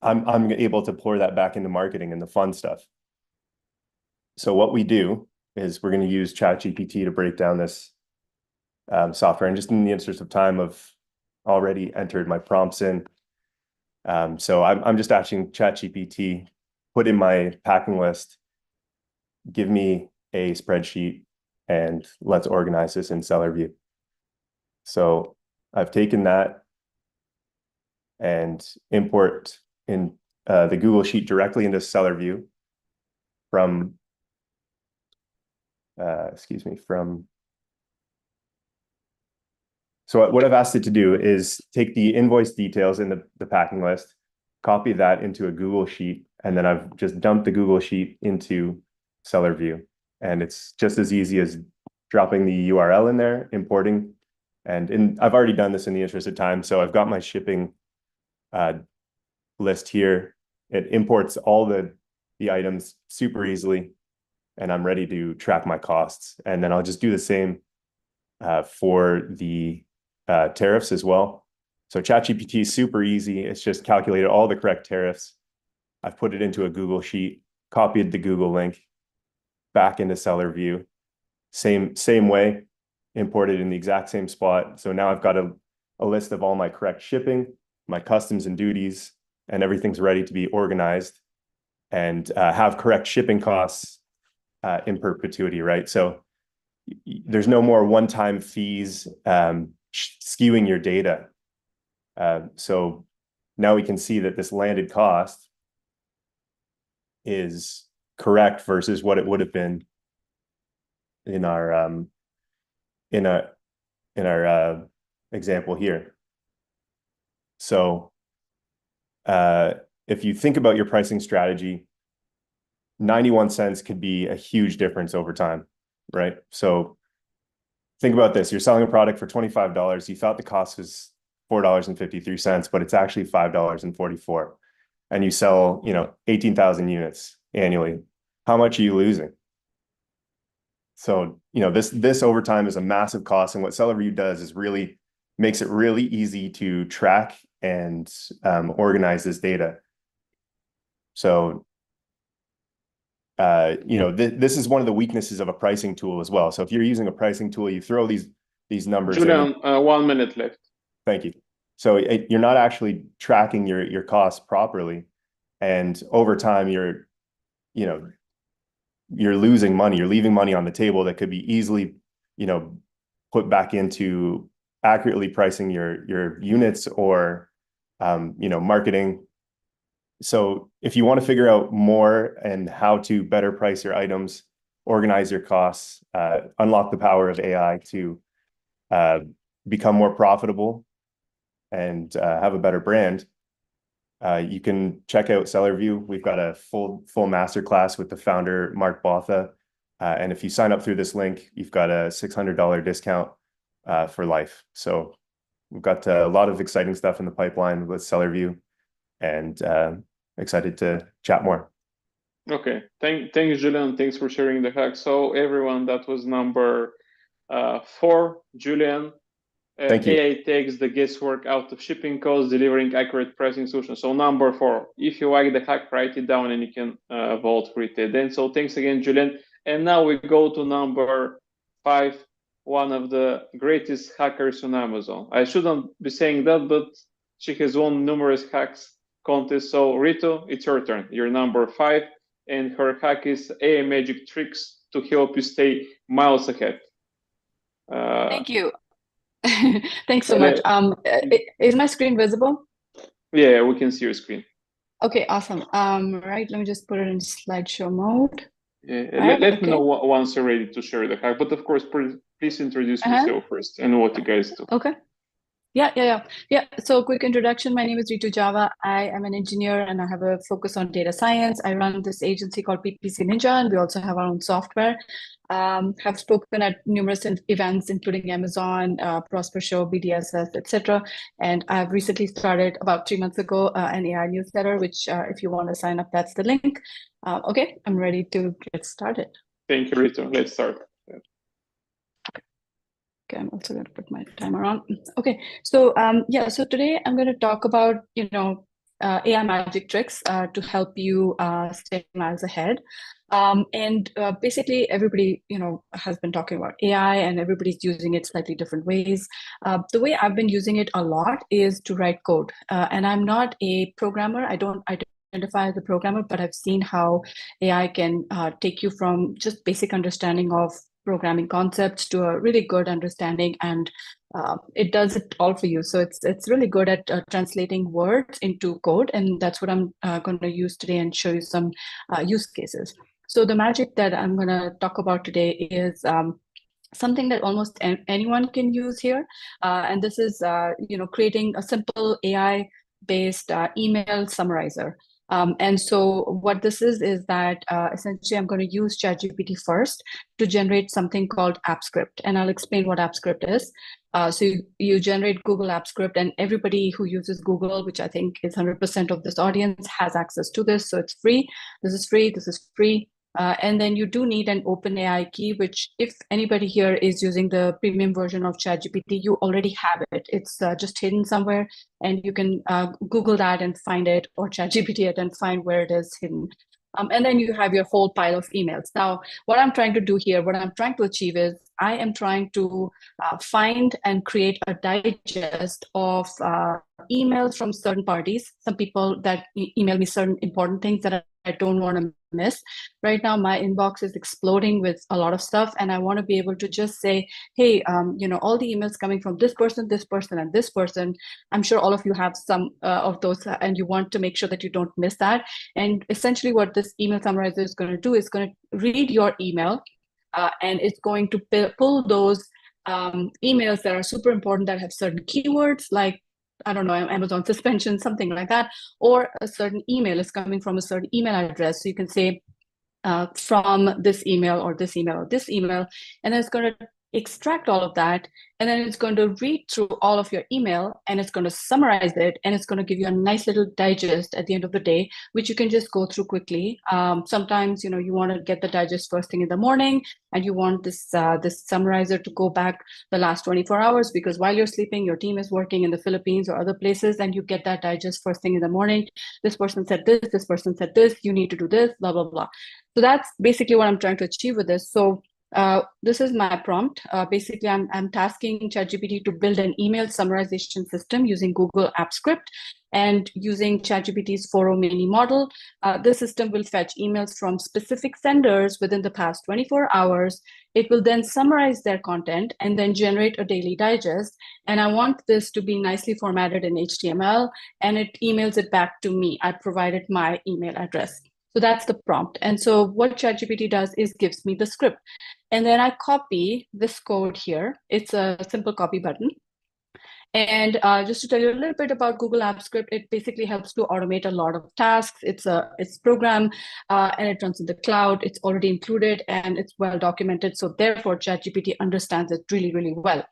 I'm able to pour that back into marketing and the fun stuff. So what we do is we're going to use ChatGPT to break down this software, and just in the interest of time, I've already entered my prompts in. So I'm just asking ChatGPT, put in my packing list, give me a spreadsheet, and let's organize this in SellerView. So I've taken that and import in the Google Sheet directly into SellerView from, so what I've asked it to do is take the invoice details in the packing list, copy that into a Google Sheet, and then I've just dumped the Google Sheet into SellerView. And it's just as easy as dropping the URL in there, importing, and I've already done this in the interest of time. So I've got my shipping list here. It imports all the items super easily, and I'm ready to track my costs. And then I'll just do the same for the tariffs as well. So ChatGPT is super easy. It's just calculated all the correct tariffs. I've put it into a Google Sheet, copied the Google link back into SellerView. Same way, imported in the exact same spot. So now I've got a list of all my correct shipping, my customs and duties, and everything's ready to be organized and have correct shipping costs in perpetuity, right? So there's no more one-time fees skewing your data. So now we can see that this landed cost is correct versus what it would have been in our example here. So if you think about your pricing strategy, 91 cents could be a huge difference over time, right? So think about this. You're selling a product for $25. You thought the cost was $4.53, but it's actually $5.44. And you sell, 18,000 units annually. How much are you losing? So, this over time is a massive cost. And what SellerView does is really makes it really easy to track and organize this data. So, this is one of the weaknesses of a pricing tool as well. So if you're using a pricing tool, you throw these numbers Julian, in. 1 minute left. Thank you. So you're not actually tracking your costs properly, and over time you're losing money. You're leaving money on the table that could be easily put back into accurately pricing your units or marketing. So if you want to figure out more and how to better price your items, organize your costs, unlock the power of AI to become more profitable and have a better brand, you can check out SellerView. We've got a full masterclass with the founder, Mark Botha. And if you sign up through this link, you've got a $600 discount for life. So we've got a lot of exciting stuff in the pipeline with SellerView, and excited to chat more. Okay, thanks, Julian. Thanks for sharing the hack. So everyone, that was number 4, Julian. Thank you. AI takes the guesswork out of shipping costs, delivering accurate pricing solutions. So number 4, if you like the hack, write it down and you can vote for it then. So thanks again, Julian. And now we go to number 5, one of the greatest hackers on Amazon. I shouldn't be saying that, but she has won numerous hacks contests. So Rito, it's your turn. You're number 5, and her hack is AI magic tricks to help you stay miles ahead. Thank you. Thanks so much. Is my screen visible? Yeah, we can see your screen. Okay, awesome. Right, let me just put it in slideshow mode. Yeah, let me know once you're ready to share the hack. But of course, please introduce yourself first and what you guys do. Okay. Yeah. So quick introduction. My name is Ritu Java. I am an engineer and I have a focus on data science. I run this agency called PPC Ninja, and we also have our own software. Have spoken at numerous events, including Amazon, Prosper Show, BDSS, etc. And I've recently started about 3 months ago an AI newsletter, which if you want to sign up, that's the link. Okay, I'm ready to get started. Thank you, Ritu. Let's start. Okay, I'm also going to put my timer on. Okay, so so today I'm going to talk about AI magic tricks to help you stay miles ahead. Basically, everybody has been talking about AI, and everybody's using it slightly different ways. The way I've been using it a lot is to write code, and I'm not a programmer. I don't identify as a programmer, but I've seen how AI can take you from just basic understanding of programming concepts to a really good understanding, and it does it all for you. So it's really good at translating words into code, and that's what I'm going to use today and show you some use cases. So the magic that I'm going to talk about today is something that almost anyone can use here, and this is creating a simple AI-based email summarizer. And so what this is that essentially I'm going to use ChatGPT first to generate something called AppScript, and I'll explain what AppScript is. So you generate Google AppScript, and everybody who uses Google, which I think is 100% of this audience, has access to this. So it's free. This is free. This is free. And then you do need an OpenAI key, which if anybody here is using the premium version of ChatGPT, you already have it. It's just hidden somewhere, and you can Google that and find it, or ChatGPT it and find where it is hidden. And then you have your whole pile of emails. Now, what I'm trying to do here, what I'm trying to achieve is I am trying to find and create a digest of emails from certain parties, some people that email me certain important things that I don't want to miss. Right now, my inbox is exploding with a lot of stuff, and I want to be able to just say, hey, all the emails coming from this person, and this person. I'm sure all of you have some of those, and you want to make sure that you don't miss that. And essentially what this email summarizer is going to do is going to read your email, and it's going to pull those emails that are super important, that have certain keywords, like, I don't know, Amazon suspension, something like that, or a certain email is coming from a certain email address. So you can say from this email or this email or this email, and then it's going to extract all of that, and then it's going to read through all of your email, and it's going to summarize it, and it's going to give you a nice little digest at the end of the day, which you can just go through quickly. Sometimes you want to get the digest first thing in the morning, and you want this summarizer to go back the last 24 hours, because while you're sleeping, your team is working in the Philippines or other places, and you get that digest first thing in the morning. This person said this person said this, you need to do this, blah blah blah. So that's basically what I'm trying to achieve with this. So this is my prompt. Basically, I'm tasking ChatGPT to build an email summarization system using Google AppScript and using ChatGPT's 4.0 mini model. This system will fetch emails from specific senders within the past 24 hours. It will then summarize their content and then generate a daily digest. And I want this to be nicely formatted in HTML, and it emails it back to me. I provided my email address. So that's the prompt. And so what ChatGPT does is gives me the script. And then I copy this code here. It's a simple copy button. And just to tell you a little bit about Google AppScript, it basically helps to automate a lot of tasks. It's program, and it runs in the cloud. It's already included, and it's well documented. So therefore, ChatGPT understands it really, really well.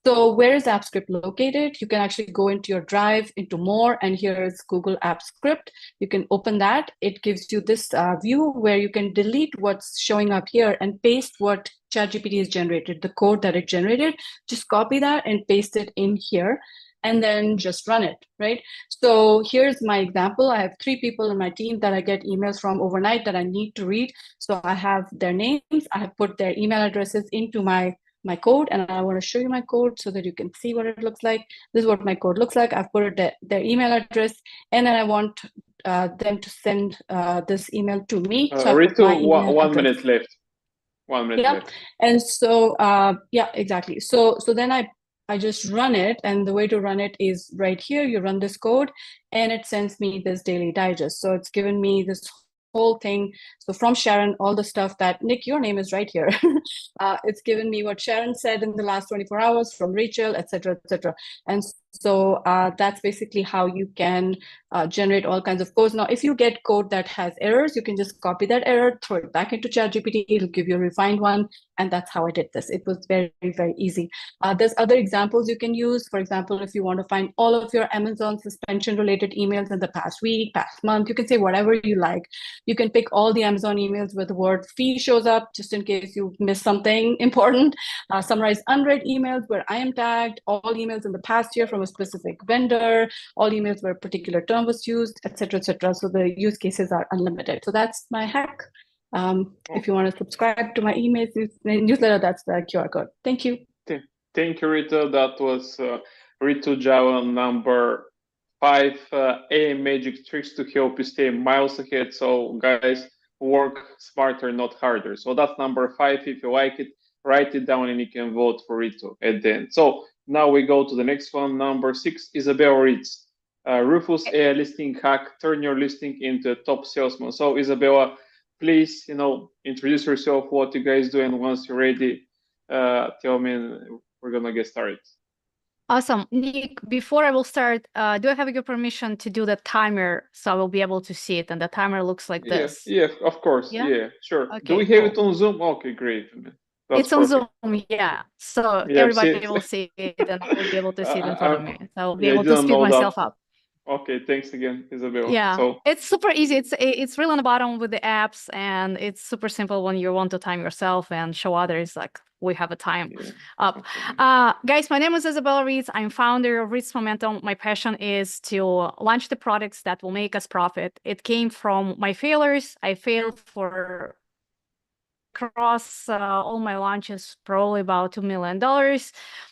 So where is AppScript located? You can actually go into your drive, into more, and here is Google AppScript. You can open that. It gives you this view where you can delete what's showing up here and paste what ChatGPT has generated, the code that it generated. Just copy that and paste it in here, and then just run it, right? So here's my example. I have 3 people in my team that I get emails from overnight that I need to read. So I have their names. I have put their email addresses into my my code, and I want to show you my code so that you can see what it looks like. This is what my code looks like. I've put their email address, and then I want them to send this email to me. So I put my email one address. minute left. 1 minute left. And so yeah, exactly. So then I just run it, and the way to run it is right here. You run this code, and it sends me this daily digest. So it's given me this whole thing. So from Sharon, all the stuff that, Nick, your name is right here. It's given me what Sharon said in the last 24 hours from Rachel, et cetera, et cetera. And so that's basically how you can generate all kinds of codes. Now, if you get code that has errors, you can just copy that error, throw it back into ChatGPT. It'll give you a refined one. And that's how I did this. It was very, very easy. There's other examples you can use. For example, if you want to find all of your Amazon suspension related emails in the past week, past month, you can say whatever you like. You can pick all the Amazon emails where the word fee shows up, just in case you miss something important. Summarize unread emails where I am tagged, all emails in the past year from a specific vendor, all emails where a particular term was used, et cetera, et cetera. So the use cases are unlimited. So that's my hack. If you want to subscribe to my email newsletter, that's the QR code. Thank you. Thank you, Rita. That was Rita Java number 5 AI magic tricks to help you stay miles ahead. So guys, work smarter, not harder. So that's number 5. If you like it, write it down and you can vote for Rita at the end. So now we go to the next one. Number 6, Isabel Ritz. Rufus AI listing hack, turn your listing into a top salesman. So Isabella, please, introduce yourself, what you guys do, and once you're ready, tell me, and we're gonna get started. Awesome. Nick, before I will start, do I have your permission to do the timer so I will be able to see it? And the timer looks like this. Yeah, of course. Yeah, sure. Okay, do we have it on Zoom? Okay, great. It's on Zoom, yeah. So everybody will see it, and I will be able to see it in front of me. So I'll be able to speed myself up. Okay, thanks again, Isabel. Yeah, so it's super easy. It's really on the bottom with the apps, and it's super simple when you want to time yourself and show others, like we have a time up. Guys, my name is Isabella Ritz. I'm founder of Ritz Momentum. My passion is to launch the products that will make us profit. It came from my failures. I failed for across all my launches, probably about $2 million.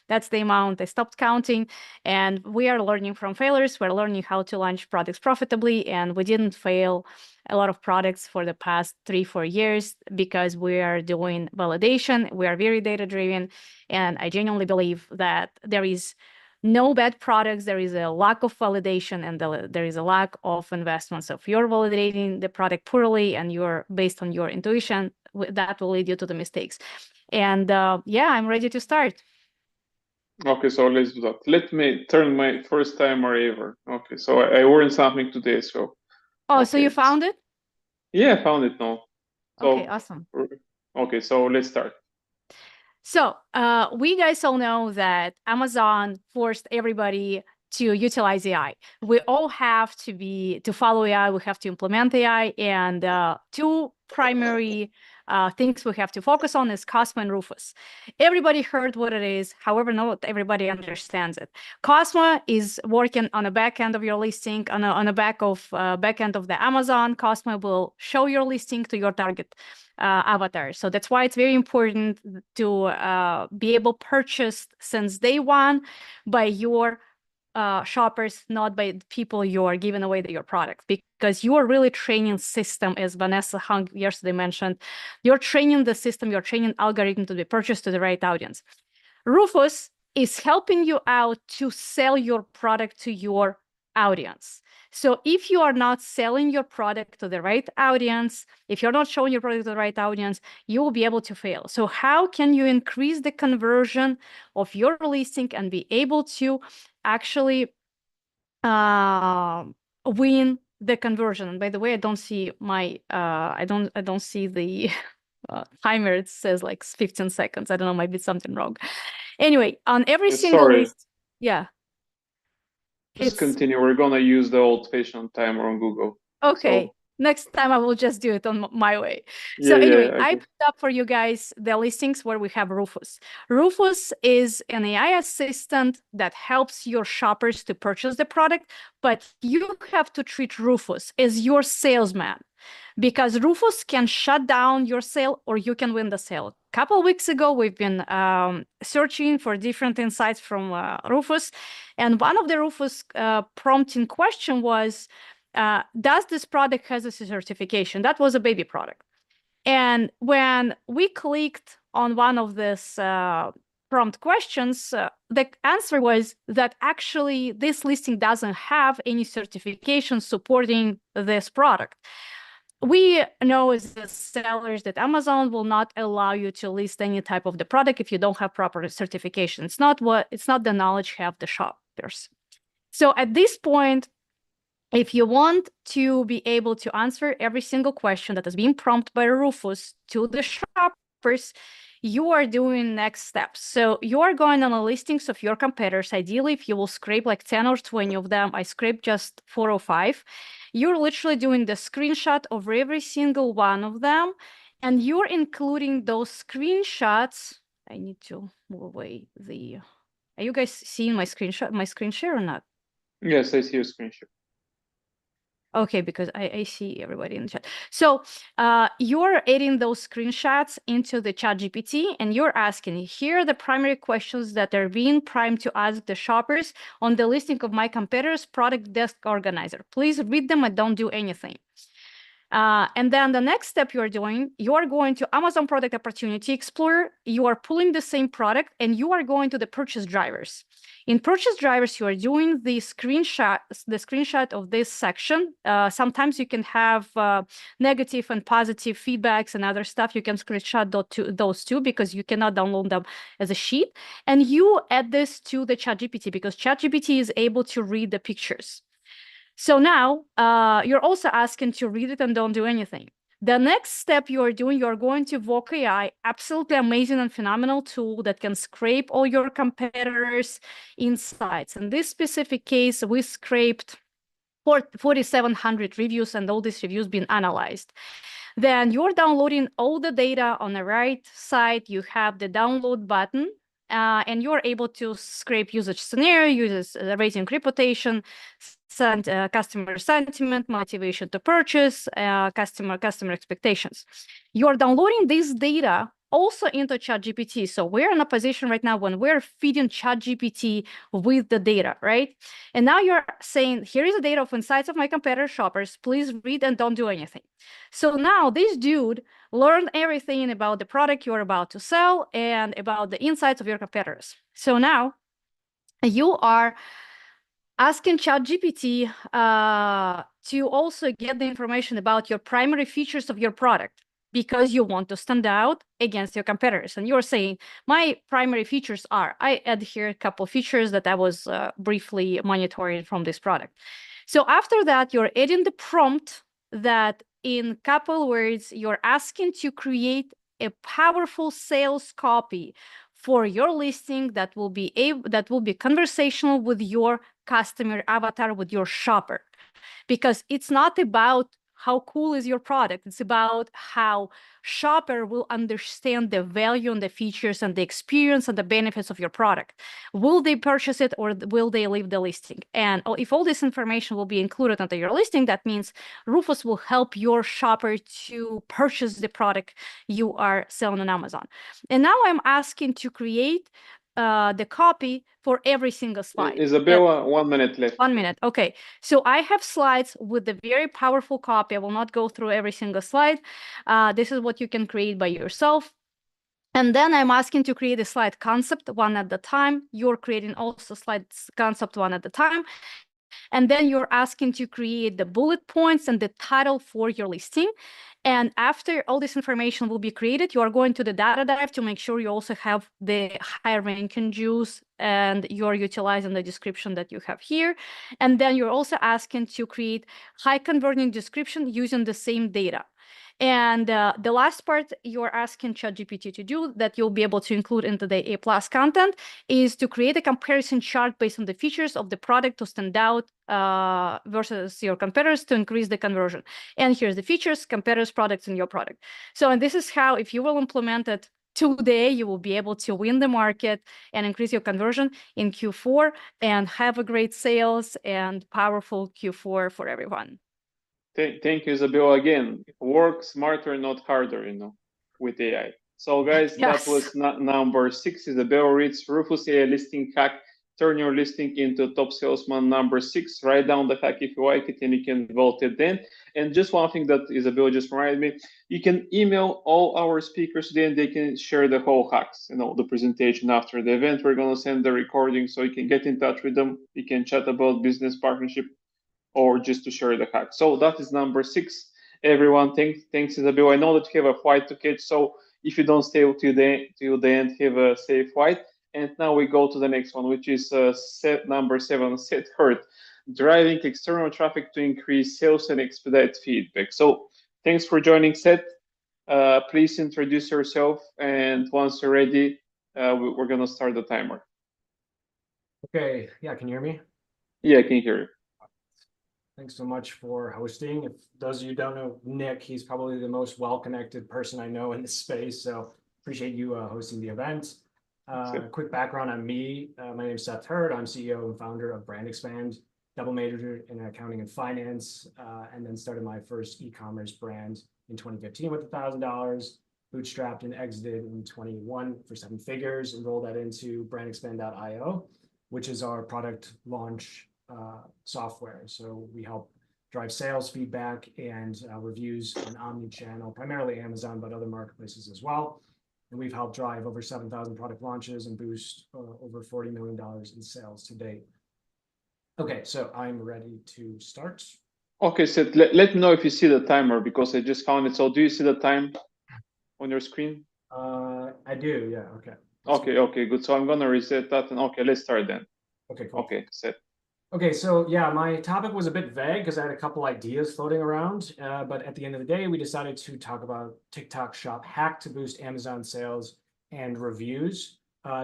That's the amount I stopped counting. And we are learning from failures. We're learning how to launch products profitably. And we didn't fail a lot of products for the past 3-4 years because we are doing validation. We are very data-driven. And I genuinely believe that there is no bad products. There is a lack of validation, and there is a lack of investment. So if you're validating the product poorly and you're based on your intuition, that will lead you to the mistakes. And yeah, I'm ready to start. Okay, so let's do that. Let me turn my first timer ever. Okay, so I learned something today. So so you found it? Yeah, I found it now. So, okay, awesome. Okay, so let's start. So we guys all know that Amazon forced everybody to utilize AI. We all have to follow AI. We have to implement AI, and 2 primary things we have to focus on is Cosmo and Rufus. Everybody heard what it is. However, not everybody understands it. Cosmo is working on the back end of your listing, on the back end of the Amazon. Cosmo will show your listing to your target avatar. So that's why it's very important to be able to purchase since day one by your shoppers, not by people you are giving away your products, because you are really training system, as Vanessa Hung yesterday mentioned. You're training the system, you're training algorithm to be purchased to the right audience. Rufus is helping you out to sell your product to your audience. So if you are not selling your product to the right audience, if you're not showing your product to the right audience, you will be able to fail. So how can you increase the conversion of your listing and be able to actually win the conversion? And by the way, I don't see my I don't see the timer. It says like 15 seconds. I don't know, maybe something wrong. Anyway, on every single list, Just continue. We're gonna use the old-fashioned timer on Google. Okay. So next time I will just do it on my way. So anyway, I put up for you guys the listings where we have Rufus. Rufus is an AI assistant that helps your shoppers to purchase the product, but you have to treat Rufus as your salesman. because Rufus can shut down your sale or you can win the sale. A couple of weeks ago, we've been searching for different insights from Rufus. And one of the Rufus prompting question was, does this product has a certification? That was a baby product. And when we clicked on one of these prompt questions, the answer was that actually this listing doesn't have any certification supporting this product. We know as the sellers that Amazon will not allow you to list any type of the product if you don't have proper certification. It's not the knowledge have the shoppers. So at this point, if you want to be able to answer every single question that has been prompted by Rufus to the shoppers, you are doing next steps. So you are going on the listings of your competitors. Ideally, if you will scrape like 10 or 20 of them, I scraped just 4 or 5. You're literally doing the screenshot of every single one of them, and you're including those screenshots. I need to move away the. Are you guys seeing my screen share or not? Yes, I see your screen share. Okay, because I see everybody in the chat. So you're adding those screenshots into the ChatGPT, and you're asking, here are the primary questions that are being primed to ask the shoppers on the listing of my competitor's product desk organizer. Please read them and don't do anything. And then the next step you're doing, you are going to Amazon Product Opportunity Explorer, you are pulling the same product, and you are going to the purchase drivers. In purchase drivers, you are doing the screenshot of this section. Sometimes you can have negative and positive feedbacks and other stuff. You can screenshot those two because you cannot download them as a sheet. And you add this to the ChatGPT because ChatGPT is able to read the pictures. So now you're also asking to read it and don't do anything. The next step you're doing, you're going to Voc AI, absolutely amazing and phenomenal tool that can scrape all your competitors' insights. In this specific case, we scraped 4,700 reviews and all these reviews being analyzed. Then you're downloading all the data. On the right side, you have the download button. And you're able to scrape usage scenario, uses rating reputation, customer sentiment, motivation to purchase, customer expectations. You're downloading this data also into ChatGPT. So we're in a position right now when we're feeding ChatGPT with the data, right? And now you're saying, here is the data of insights of my competitor shoppers. Please read and don't do anything. So now this dude learned everything about the product you're about to sell and about the insights of your competitors. So now you are asking ChatGPT to also get the information about your primary features of your product because you want to stand out against your competitors. And you're saying, my primary features are, I add here a couple of features that I was briefly monitoring from this product. So after that, you're adding the prompt that in couple words, you're asking to create a powerful sales copy for your listing that will be conversational with your customer avatar, with your shopper, because it's not about how cool is your product. It's about how shopper will understand the value and the features and the experience and the benefits of your product. Will they purchase it or will they leave the listing? And if all this information will be included into your listing, that means Rufus will help your shopper to purchase the product you are selling on Amazon. And now I'm asking to create the copy for every single slide. Isabella, 1 minute left. 1 minute. Okay. So I have slides with a very powerful copy. I will not go through every single slide. This is what you can create by yourself. And then I'm asking to create a slide concept one at a time. You're creating also slides concept one at a time. And then you're asking to create the bullet points and the title for your listing. And after all this information will be created, you are going to the data dive to make sure you also have the high ranking juice and you're utilizing the description that you have here. And then you're also asking to create high converting description using the same data. And the last part you're asking ChatGPT to do that you'll be able to include into the A+ content is to create a comparison chart based on the features of the product to stand out versus your competitors to increase the conversion. And here's the features, competitors, products, and your product. So, and this is how, if you will implement it today, you will be able to win the market and increase your conversion in Q4 and have a great sales and powerful Q4 for everyone. Thank you, Isabel. Again, work smarter, not harder, with AI. So, guys, Yes. that was number 6. Isabel Ritz, Rufus AI listing hack. Turn your listing into top salesman. Number 6. Write down the hack if you like it, and you can vote it then. And just one thing that Isabel just reminded me: you can email all our speakers today, and they can share the whole hacks. The presentation after the event. We're gonna send the recording, so you can get in touch with them. You can chat about business partnership, or just to share the hack. So that is number 6. Everyone, thanks Isabel. I know that you have a flight to catch, so if you don't stay till the end, have a safe flight. And now we go to the next one, which is number 7, set Hurd, driving external traffic to increase sales and expedite feedback. So thanks for joining, Seth. Please introduce yourself, and once you're ready, we're gonna start the timer. Okay, yeah, can you hear me? Yeah, I can hear you. Thanks so much for hosting. If those of you who don't know Nick, he's probably the most well-connected person I know in this space, so appreciate you hosting the event. Quick background on me. My name is Seth Hurd. I'm CEO and founder of Brand Expand, double majored in accounting and finance, and then started my first e-commerce brand in 2015 with $1,000, bootstrapped and exited in 21 for 7 figures, and rolled that into brandexpand.io, which is our product launch software. So we help drive sales feedback and reviews on omni-channel, primarily Amazon, but other marketplaces as well. And we've helped drive over 7,000 product launches and boost over $40 million in sales to date. Okay, so I'm ready to start. Okay, so let me know if you see the timer, because I just found it. So do you see the time on your screen? I do, yeah, okay. Okay, good. So I'm gonna reset that, and okay, let's start then. Okay, cool. Okay, set. Okay, so yeah, my topic was a bit vague because I had a couple ideas floating around, but at the end of the day, we decided to talk about TikTok Shop hack to boost Amazon sales and reviews.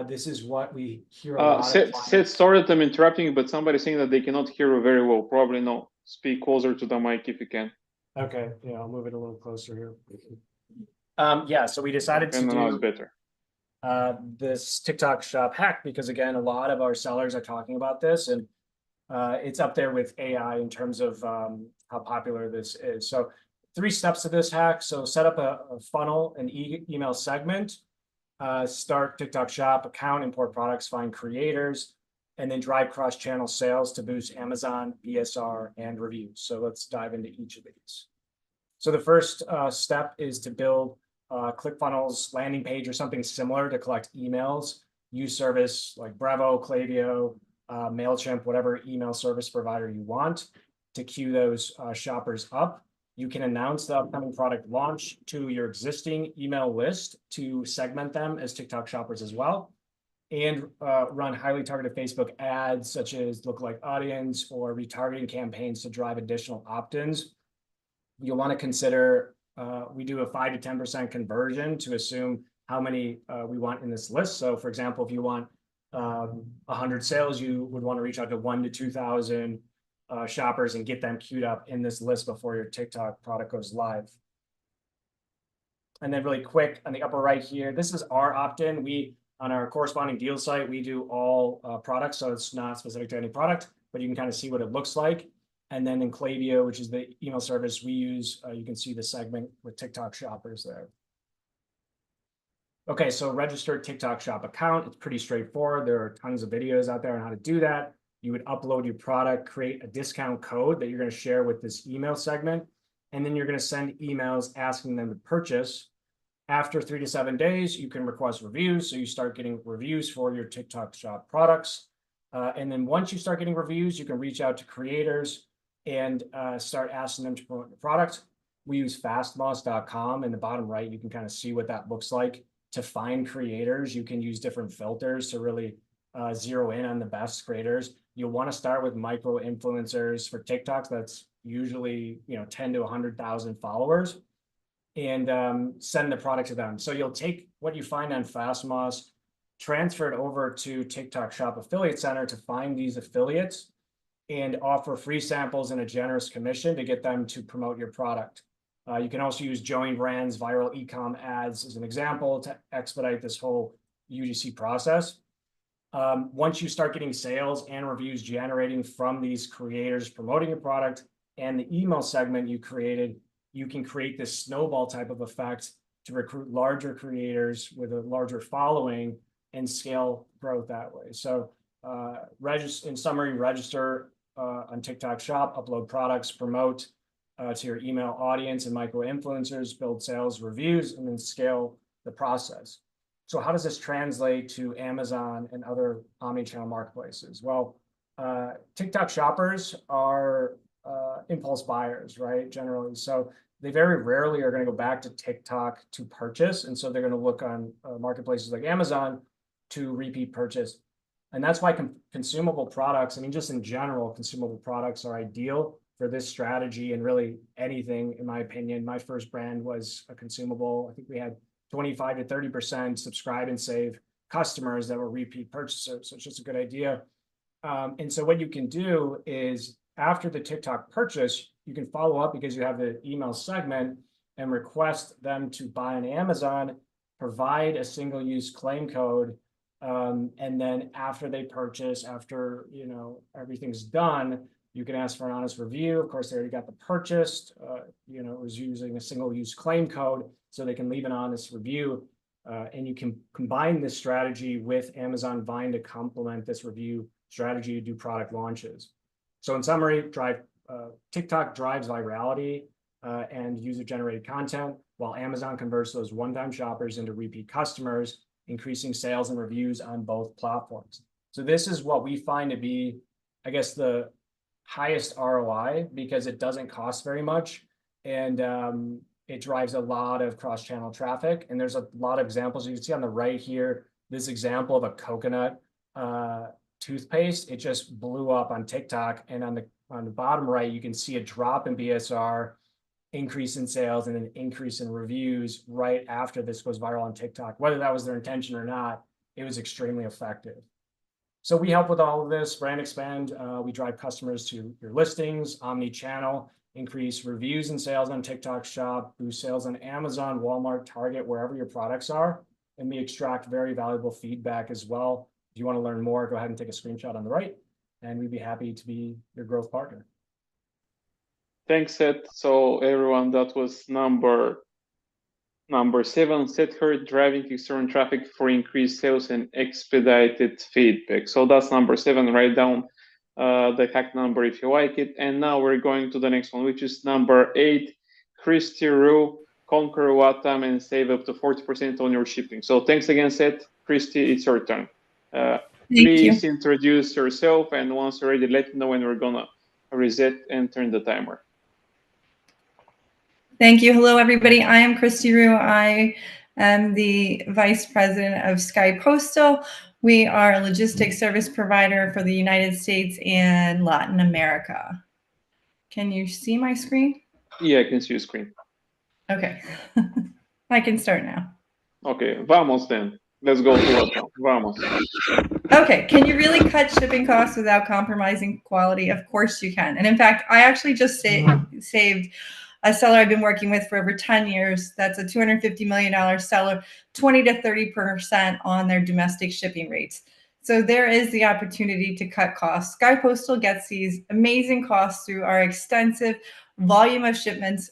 This is what we hear a lot of. Sorry that I'm interrupting, but somebody's saying that they cannot hear you very well. Probably no. Speak closer to the mic if you can. Okay, yeah, I'll move it a little closer here. Yeah, so we decided to do better. This TikTok Shop hack because again, a lot of our sellers are talking about this, and it's up there with AI in terms of how popular this is. So 3 steps to this hack. So set up a funnel, an email segment, start TikTok Shop account, import products, find creators, and then drive cross-channel sales to boost Amazon, BSR, and reviews. So let's dive into each of these. So the first step is to build ClickFunnels landing page or something similar to collect emails. Use service like Bravo, Klaviyo, MailChimp, whatever email service provider you want to queue those shoppers up. You can announce the upcoming product launch to your existing email list to segment them as TikTok shoppers as well, and run highly targeted Facebook ads such as lookalike audience or retargeting campaigns to drive additional opt-ins. You'll want to consider, we do a 5 to 10% conversion to assume how many we want in this list. So for example, if you want 100 sales, you would want to reach out to 1,000 to 2,000 shoppers and get them queued up in this list before your TikTok product goes live. And then really quick on the upper right here, this is our opt-in. We, on our corresponding deal site, we do all products, so it's not specific to any product, but you can kind of see what it looks like. And then in Klaviyo, which is the email service we use, you can see the segment with TikTok shoppers there. Okay, so register a TikTok Shop account. It's pretty straightforward. There are tons of videos out there on how to do that. You would upload your product, create a discount code that you're going to share with this email segment, and then you're going to send emails asking them to purchase. After 3 to 7 days, you can request reviews. So you start getting reviews for your TikTok Shop products. And then once you start getting reviews, you can reach out to creators and start asking them to promote the product. We use fastmoss.com. In the bottom right, you can kind of see what that looks like. To find creators, you can use different filters to really zero in on the best creators. You'll want to start with micro influencers for TikToks. That's usually 10 to 100,000 followers, and send the product to them. So you'll take what you find on Fastmoss, transfer it over to TikTok Shop Affiliate Center to find these affiliates and offer free samples and a generous commission to get them to promote your product. You can also use Join Brands viral ecom ads as an example to expedite this whole UGC process. Once you start getting sales and reviews generating from these creators promoting your product and the email segment you created, you can create this snowball type of effect to recruit larger creators with a larger following and scale growth that way. So in summary, register on TikTok Shop, upload products, promote to your email audience and micro influencers, build sales reviews, and then scale the process. So how does this translate to Amazon and other omnichannel marketplaces? Well, TikTok shoppers are impulse buyers, right? Generally. So they very rarely are going to go back to TikTok to purchase. And so they're going to look on marketplaces like Amazon to repeat purchase. And that's why consumable products, I mean, just in general, consumable products are ideal for this strategy and really anything, in my opinion. My first brand was a consumable. I think we had 25 to 30% subscribe and save customers that were repeat purchasers. So it's just a good idea. And so what you can do is after the TikTok purchase, you can follow up because you have the email segment and request them to buy on Amazon, provide a single-use claim code, and then after they purchase, after everything's done, you can ask for an honest review. Of course, they already got the purchase. It was using a single-use claim code, so they can leave an honest review. And you can combine this strategy with Amazon Vine to complement this review strategy to do product launches. So in summary, TikTok drives virality and user-generated content, while Amazon converts those one-time shoppers into repeat customers, increasing sales and reviews on both platforms. So this is what we find to be, I guess, the highest ROI because it doesn't cost very much and it drives a lot of cross-channel traffic. And there's a lot of examples you can see on the right here. This example of a coconut toothpaste, it just blew up on TikTok. And on the bottom right, you can see a drop in BSR, increase in sales, and an increase in reviews right after this goes viral on TikTok. Whether that was their intention or not, it was extremely effective. So we help with all of this, brand expand. We drive customers to your listings, omni-channel, increase reviews and sales on TikTok Shop, boost sales on Amazon, Walmart, Target, wherever your products are. And we extract very valuable feedback as well. If you want to learn more, go ahead and take a screenshot on the right, and we'd be happy to be your growth partner. Thanks, Seth. So everyone, that was number 7, Seth Hurd, driving external traffic for increased sales and expedited feedback. So that's number 7. Write down the hack number if you like it. And now we're going to the next one, which is number 8, Christy Rugh, conquer Latam and save up to 40% on your shipping. So thanks again, Seth. Christy, it's your turn. Please introduce yourself, and once you're ready, let me know when we're gonna reset and turn the timer. Thank you. Hello, everybody. I am Christy Rugh. I am the Vice President of Sky Postal. We are a logistics service provider for the United States and Latin America. Can you see my screen? Yeah, I can see your screen. Okay. I can start now. Okay, vamos then. Let's go to Latam. Vamos. Okay, can you really cut shipping costs without compromising quality? Of course you can. And in fact, I actually just saved a seller I've been working with for over 10 years. That's a $250 million seller, 20 to 30% on their domestic shipping rates. So there is the opportunity to cut costs. Sky Postal gets these amazing costs through our extensive volume of shipments.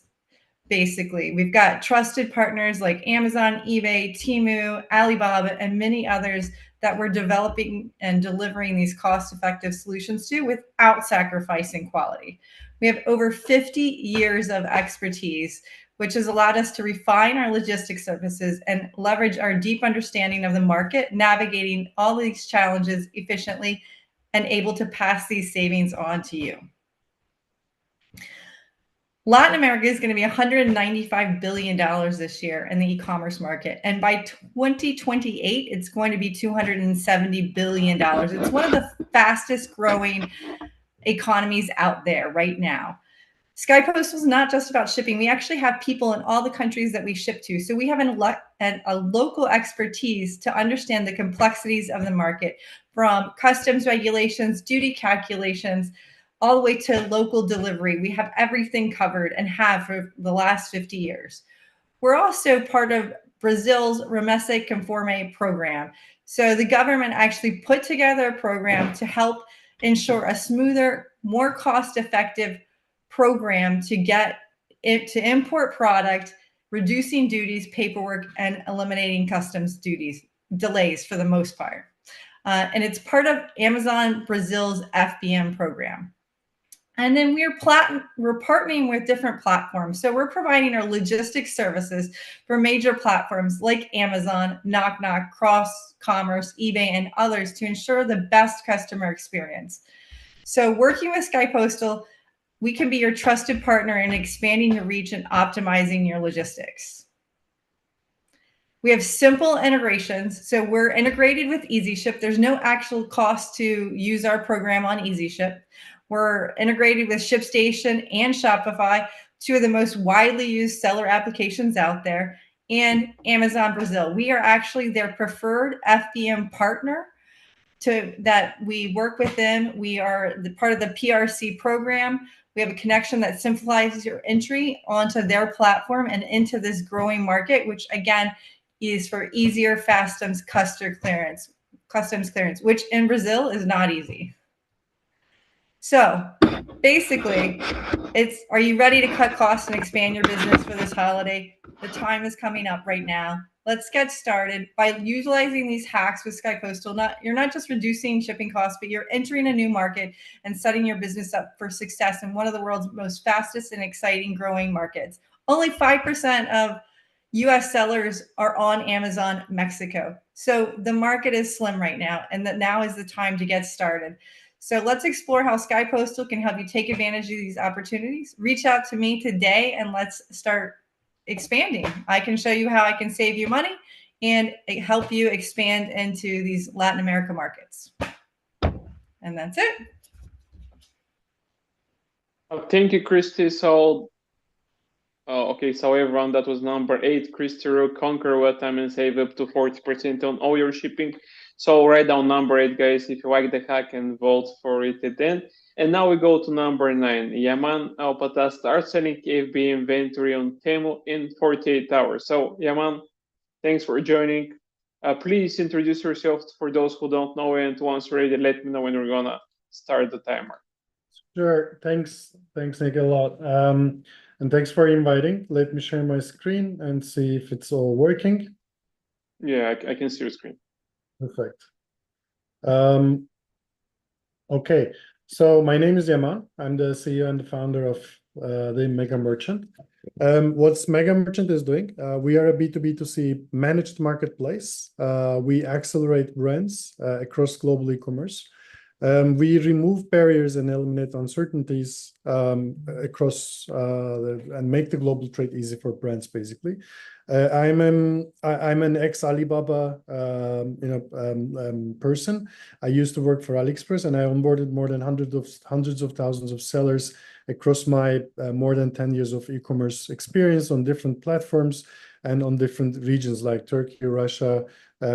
Basically, we've got trusted partners like Amazon, eBay, Temu, Alibaba, and many others that we're developing and delivering these cost-effective solutions to without sacrificing quality. We have over 50 years of expertise, which has allowed us to refine our logistics services and leverage our deep understanding of the market, navigating all these challenges efficiently and able to pass these savings on to you. Latin America is going to be $195 billion this year in the e-commerce market. And by 2028, it's going to be $270 billion. It's one of the fastest growing economies out there right now. Sky Postal is not just about shipping. We actually have people in all the countries that we ship to. So we have a local expertise to understand the complexities of the market, from customs regulations, duty calculations, all the way to local delivery. We have everything covered and have for the last 50 years. We're also part of Brazil's Remessa Conforme program. So the government actually put together a program to help ensure a smoother, more cost-effective program to get it to import product, reducing duties, paperwork, and eliminating customs duties delays for the most part. And it's part of Amazon Brazil's FBM program. And then we're partnering with different platforms. So we're providing our logistics services for major platforms like Amazon, Knock Knock, Cross Commerce, eBay, and others to ensure the best customer experience. So working with Sky Postal, we can be your trusted partner in expanding your reach and optimizing your logistics. We have simple integrations. So we're integrated with EasyShip. There's no actual cost to use our program on EasyShip. We're integrated with ShipStation and Shopify, two of the most widely used seller applications out there, and Amazon Brazil. We are actually their preferred FBM partner that we work with them. We are part of the PRC program. We have a connection that simplifies your entry onto their platform and into this growing market, which again is for easier customs clearance, which in Brazil is not easy. So basically, are you ready to cut costs and expand your business for this holiday? The time is coming up right now. Let's get started by utilizing these hacks with Sky Postal. You're not just reducing shipping costs, but you're entering a new market and setting your business up for success in one of the world's most fastest and exciting growing markets. Only 5% of US sellers are on Amazon Mexico. So the market is slim right now, and that now is the time to get started. So let's explore how Sky Postal can help you take advantage of these opportunities. Reach out to me today and let's start expanding. I can show you how I can save you money and help you expand into these Latin America markets. And that's it. Thank you, Christy. So, okay, so everyone, that was number 8, Christy Rugh, conquer Latam and save up to 40% on all your shipping. So write down number 8, guys, if you like the hack, and vote for it at the end. And now we go to number 9. Yaman Alpata starts selling FBA inventory on Temu in 48 hours. So Yaman, thanks for joining. Please introduce yourself for those who don't know, and once you're ready, let me know when we're gonna start the timer. Sure, thanks Nick a lot. And thanks for inviting. Let me share my screen and see if it's all working. Yeah, I can see your screen. Perfect. Okay, so my name is Yaman. I'm the CEO and the founder of the Mega Merchant. What's Mega Merchant is doing? We are a B2B2C managed marketplace. We accelerate brands across global e-commerce. We remove barriers and eliminate uncertainties across and make the global trade easy for brands, basically. I'm an ex-Alibaba person. I used to work for AliExpress, and I onboarded more than hundreds of thousands of sellers across my more than 10 years of e-commerce experience on different platforms and on different regions like Turkey, Russia,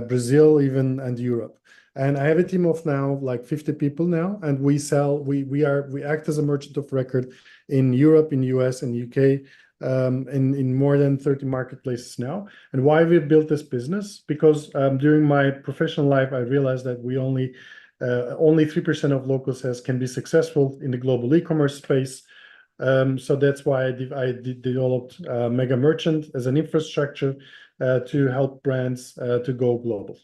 Brazil, even, and Europe. And I have a team of now like 50 people now, and we act as a merchant of record in Europe, in US, and UK. In more than 30 marketplaces now. And why we built this business? Because during my professional life, I realized that we only 3% of local sales can be successful in the global e-commerce space. So that's why I developed Mega Merchant as an infrastructure to help brands to go global.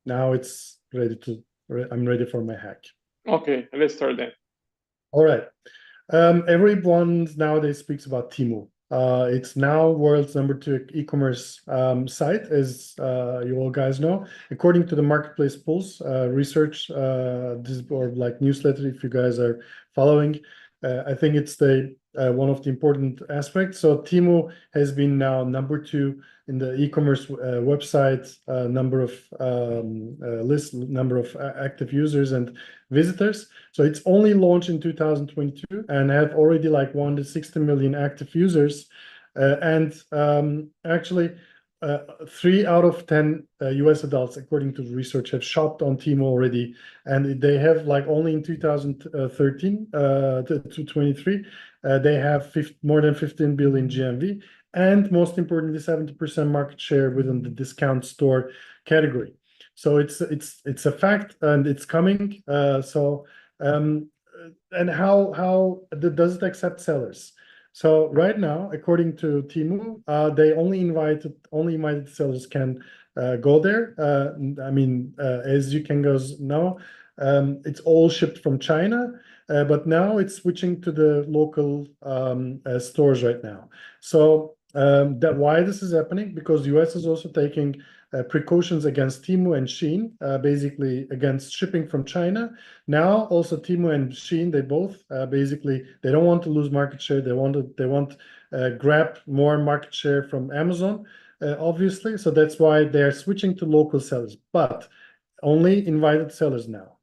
Now it's I'm ready for my hack. Okay, let's start then. All right. Everyone nowadays speaks about Temu. It's now world's #2 e-commerce site, as you all guys know. According to the Marketplace Pulse research, or like newsletter, if you guys are following, I think it's one of the important aspects. So Temu has been now #2 in the e-commerce website number of active users and visitors. So it's only launched in 2022 and have already like 160 million active users. Actually, 3 out of 10 US adults, according to the research, have shopped on Temu already, and they have like only in 2013 to 23, they have more than 15 billion GMV, and most importantly, 70% market share within the discount store category. So it's a fact, and it's coming. and how does it accept sellers? So right now, according to Temu, they only invited sellers can go there. I mean, as you can guys know, it's all shipped from China, but now it's switching to the local stores right now. So why this is happening? Because US is also taking precautions against Temu and Shein, basically against shipping from China. Now also Temu and Shein, they both basically they don't want to lose market share. They want grab more market share from Amazon, obviously. So that's why they're switching to local sellers, but only invited sellers now.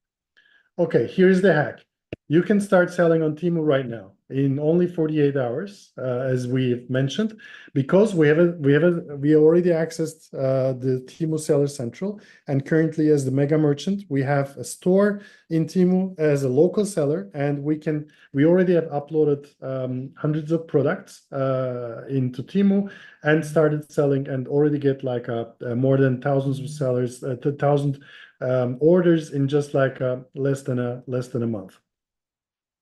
Okay, here's the hack. You can start selling on Temu right now in only 48 hours, as we mentioned, because we already accessed the Temu Seller Central, and currently as the mega merchant, we have a store in Temu as a local seller, and we already have uploaded hundreds of products into Temu and started selling, and already get like more than thousands of sellers, 1,000 orders in just like less than a month.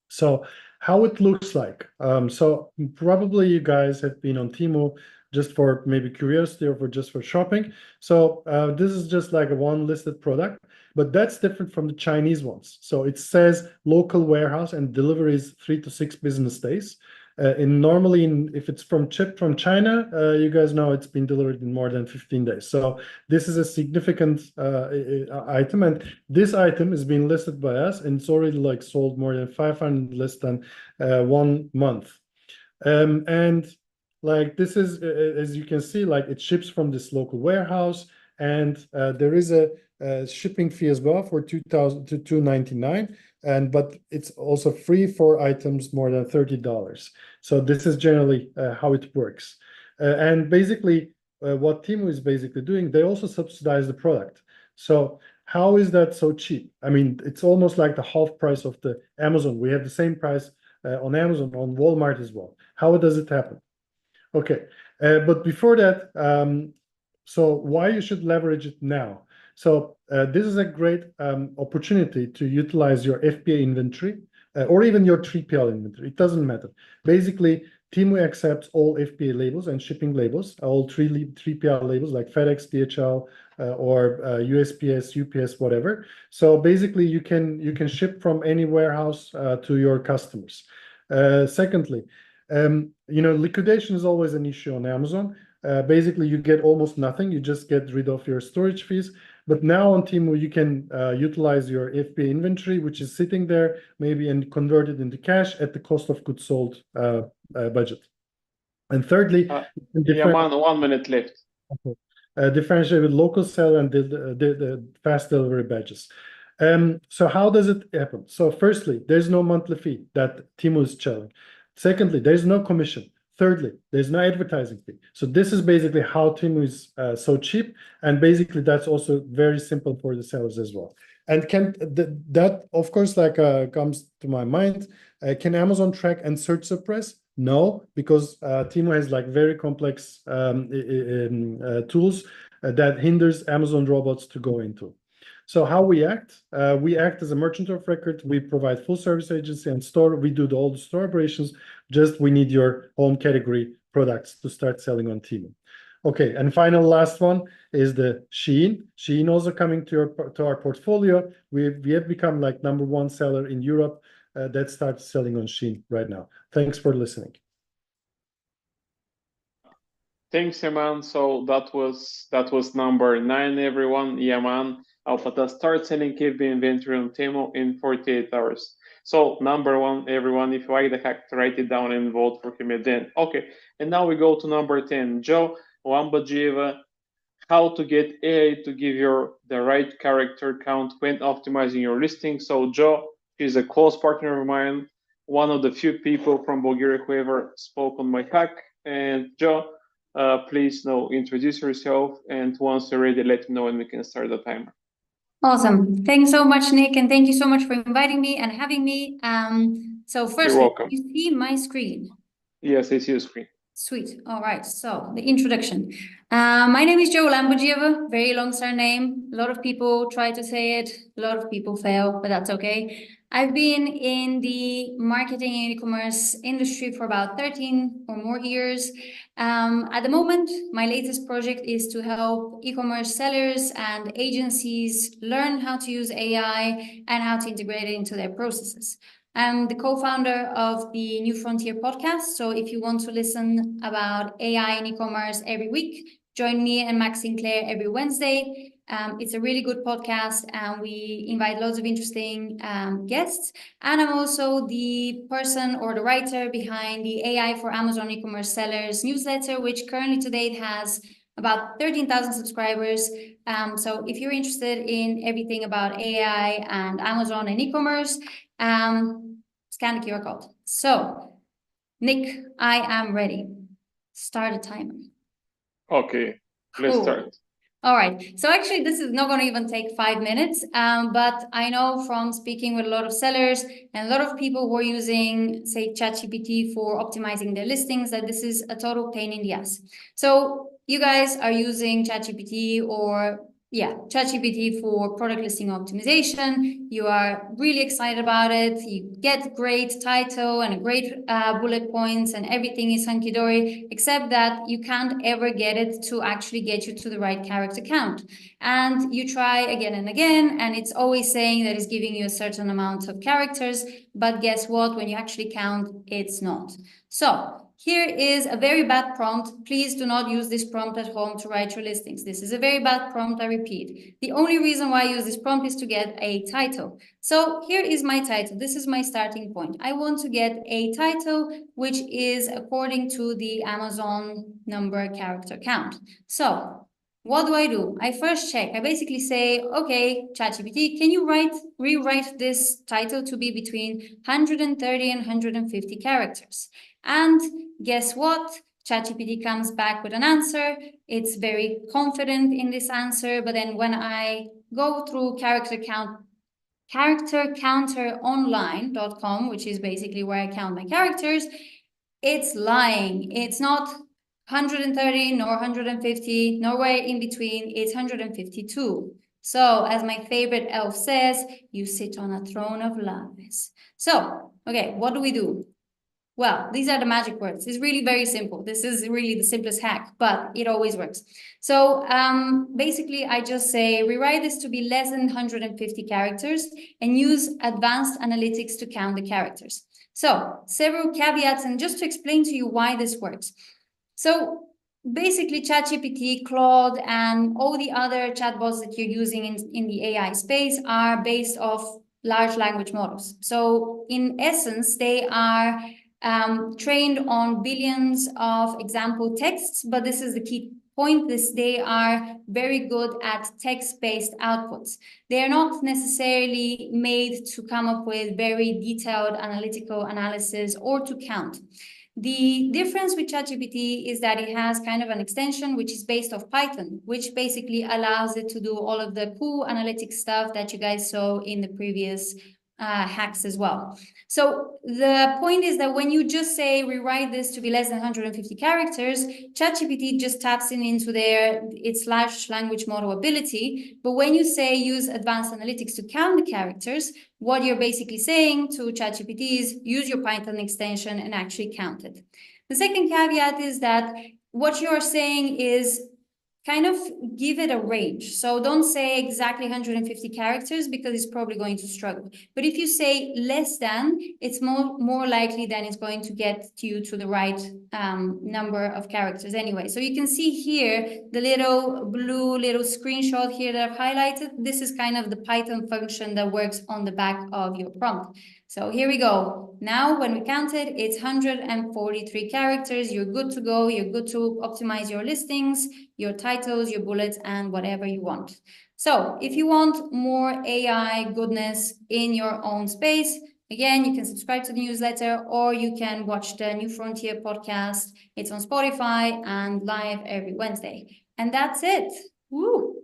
So how it looks like. So probably you guys have been on Temu just for maybe curiosity or just for shopping. So this is just like a one listed product, but that's different from the Chinese ones. So it says local warehouse and delivery is 3 to 6 business days. If it's shipped from China, you guys know it's been delivered in more than 15 days. So this is a significant item, and this item is being listed by us, and it's already like sold more than 500 less than 1 month. And like this is, as you can see, like it ships from this local warehouse, and there is a shipping fee as well for $2,000 to $299. But it's also free for items more than $30. So this is generally how it works. And basically, what Temu is basically doing, they also subsidize the product. So how is that so cheap? I mean, it's almost like the half price of the Amazon. We have the same price on Amazon, on Walmart as well. How does it happen? Okay, but before that, so why you should leverage it now? So this is a great opportunity to utilize your FBA inventory or even your 3PL inventory. It doesn't matter. Basically, Temu accepts all FBA labels and shipping labels, all 3PL labels like FedEx, DHL, or USPS, UPS, whatever. So basically, you can ship from any warehouse to your customers. Secondly, liquidation is always an issue on Amazon. Basically, you get almost nothing. You just get rid of your storage fees. But now on Temu, you can utilize your FBA inventory, which is sitting there, maybe, and convert it into cash at the cost of goods sold budget. And thirdly, man, 1 minute left. Okay. Differentiate with local seller and the fast delivery badges. So how does it happen? So firstly, there's no monthly fee that Temu is charging. Secondly, there's no commission. Thirdly, there's no advertising fee. So this is basically how Temu is so cheap, and basically that's also very simple for the sellers as well. And that of course comes to my mind. Can Amazon track and search suppress? No, because Temu has like very complex tools that hinders Amazon robots to go into. So how we act as a merchant of record. We provide full service agency and store. We do all the store operations. Just we need your home category products to start selling on Temu. Okay, and final last one is the Shein. Shein also coming to our portfolio. We have become like #1 seller in Europe that starts selling on Shein right now. Thanks for listening. Thanks, Yaman. So that was number 9, everyone. Yaman, Alpata start selling FBA inventory on Temu in 48 hours. So number 1, everyone, if you like the hack, write it down and vote for him at the end. Okay, and now we go to number 10. Joe Lambadjieva, how to get AI to give you the right character count when optimizing your listing. So Joe, she's a close partner of mine, one of the few people from Bulgaria who ever spoke on my hack. And Joe, please introduce yourself, and once you're ready, let me know and we can start the timer. Awesome. Thanks so much, Nick, and thank you so much for inviting me and having me. So first, you're welcome. You see my screen? Yes, I see your screen. Sweet. All right. So the introduction. My name is Joe Lambadjieva. Very long surname. A lot of people try to say it. A lot of people fail, but that's okay. I've been in the marketing and e-commerce industry for about 13 or more years. At the moment, my latest project is to help e-commerce sellers and agencies learn how to use AI and how to integrate it into their processes. I'm the co-founder of the New Frontier podcast. So if you want to listen about AI and e-commerce every week, join me and Max Sinclair every Wednesday. It's a really good podcast and we invite loads of interesting guests. And I'm also the person or the writer behind the AI for Amazon e-commerce sellers newsletter, which currently to date has about 13,000 subscribers. So if you're interested in everything about AI and Amazon and e-commerce, scan the QR code. So, Nick, I am ready. Start a timer. Okay, let's start. All right. So actually, this is not going to even take 5 minutes. But I know from speaking with a lot of sellers and a lot of people who are using, say, ChatGPT for optimizing their listings, that this is a total pain in the ass. So you guys are using ChatGPT or ChatGPT for product listing optimization. You are really excited about it. You get great title and a great bullet points and everything is hunky-dory, except that you can't ever get it to actually get you to the right character count. And you try again and again, and it's always saying that it's giving you a certain amount of characters, but guess what? When you actually count, it's not. So here is a very bad prompt. Please do not use this prompt at home to write your listings. This is a very bad prompt, I repeat. The only reason why I use this prompt is to get a title. So here is my title. This is my starting point. I want to get a title which is according to the Amazon number character count. So what do? I first check. I basically say, okay, ChatGPT, can you rewrite this title to be between 130 and 150 characters? And guess what? ChatGPT comes back with an answer. It's very confident in this answer, but then when I go through charactercounteronline.com, which is basically where I count my characters, it's lying. It's not 130 nor 150, nowhere in between. It's 152. So as my favorite elf says, you sit on a throne of lies. So, okay, what do? Well, these are the magic words. It's really very simple. This is really the simplest hack, but it always works. So basically, I just say, rewrite this to be less than 150 characters and use advanced analytics to count the characters. So several caveats, and just to explain to you why this works. So basically, ChatGPT, Claude, and all the other chatbots that you're using in the AI space are based off large language models. So in essence, they are trained on billions of example texts, but this is the key point, they are very good at text-based outputs. They are not necessarily made to come up with very detailed analytical analysis or to count. The difference with ChatGPT is that it has kind of an extension which is based off Python, which basically allows it to do all of the cool analytic stuff that you guys saw in the previous hacks as well. So the point is that when you just say rewrite this to be less than 150 characters, ChatGPT just taps into its large language model ability. But when you say use advanced analytics to count the characters, what you're basically saying to ChatGPT is use your Python extension and actually count it. The second caveat is that what you're saying is kind of give it a range. So don't say exactly 150 characters because it's probably going to struggle. But if you say less than, it's more likely that it's going to get you to the right number of characters anyway. So you can see here the little blue screenshot here that I've highlighted. This is kind of the Python function that works on the back of your prompt. So here we go. Now, when we counted, it's 143 characters. You're good to go. You're good to optimize your listings, your titles, your bullets, and whatever you want. So if you want more AI goodness in your own space, again, you can subscribe to the newsletter or you can watch the New Frontier podcast. It's on Spotify and live every Wednesday. And that's it. Woo!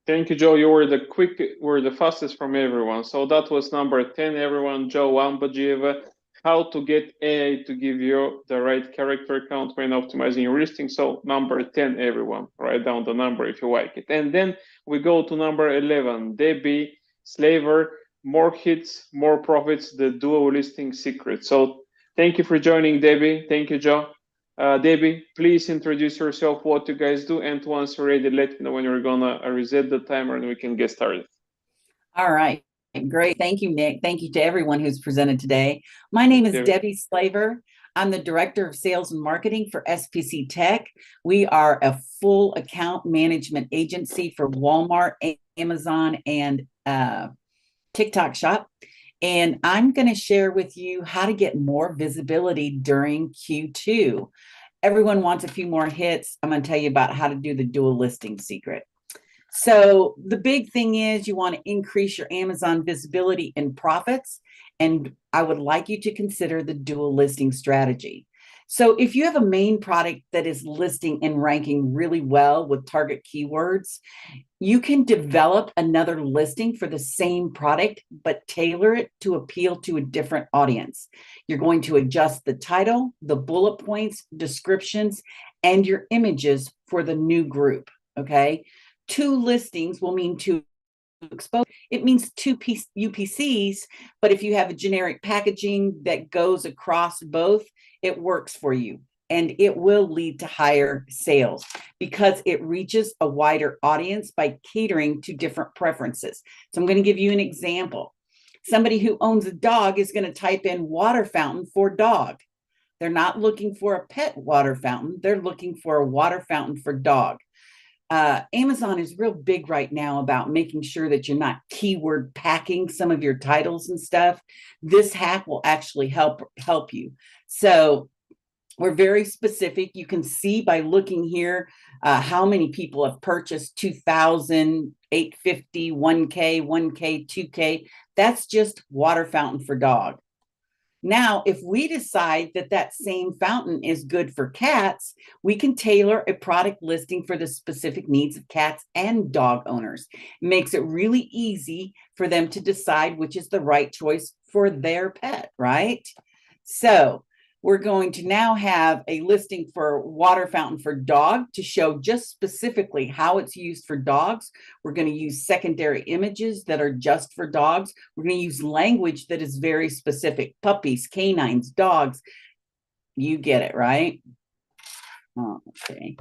Thank you, Joe. You were the fastest from everyone. So that was number 10, everyone. Joe Lambadjieva. how to get AI to give you the right character count when optimizing your listing. So number 10, everyone, write down the number if you like it. And then we go to number 11, Debbie Slaver, more hits, more profits, the duo listing secret. So thank you for joining, Debbie. Thank you, Joe. Debbie, please introduce yourself, what you guys do, and once you're ready, let me know when you're gonna reset the timer and we can get started. All right, great. Thank you, Nick. Thank you to everyone who's presented today. My name is Debbie Slaver. I'm the Director of Sales and Marketing for SPC Tech. We are a full account management agency for Walmart, Amazon, and TikTok Shop. And I'm going to share with you how to get more visibility during Q2. Everyone wants a few more hits. I'm going to tell you about how to do the dual listing secret. So the big thing is you want to increase your Amazon visibility and profits. And I would like you to consider the dual listing strategy. So if you have a main product that is listing and ranking really well with target keywords, you can develop another listing for the same product, but tailor it to appeal to a different audience. You're going to adjust the title, the bullet points, descriptions, and your images for the new group, okay? 2 listings will mean 2 exposure. It means 2 UPCs, but if you have a generic packaging that goes across both, it works for you. And it will lead to higher sales because it reaches a wider audience by catering to different preferences. So I'm going to give you an example. Somebody who owns a dog is going to type in water fountain for dog. They're not looking for a pet water fountain. They're looking for a water fountain for dog. Amazon is real big right now about making sure that you're not keyword packing some of your titles and stuff. This hack will actually help you. So we're very specific. You can see by looking here how many people have purchased 2,000, 850, 1K, 1K, 2K. That's just water fountain for dog. Now, if we decide that that same fountain is good for cats, we can tailor a product listing for the specific needs of cats and dog owners. It makes it really easy for them to decide which is the right choice for their pet, right? So we're going to now have a listing for water fountain for dog to show just specifically how it's used for dogs. We're going to use secondary images that are just for dogs. We're going to use language that is very specific. Puppies, canines, dogs. You get it, right? Okay.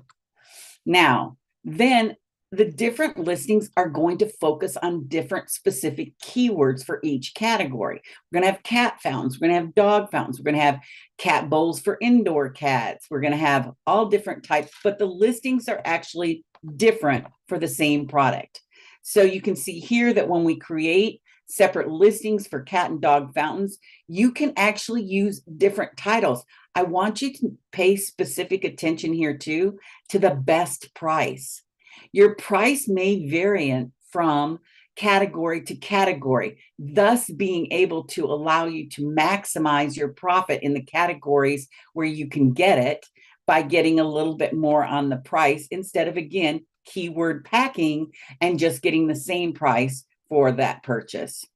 Now, then the different listings are going to focus on different specific keywords for each category. We're going to have cat fountains. We're going to have dog fountains. We're going to have cat bowls for indoor cats. We're going to have all different types, but the listings are actually different for the same product. So you can see here that when we create separate listings for cat and dog fountains, you can actually use different titles. I want you to pay specific attention here too to the best price. Your price may vary from category to category, thus being able to allow you to maximize your profit in the categories where you can get it by getting a little bit more on the price instead of, again, keyword packing and just getting the same price for that purchase.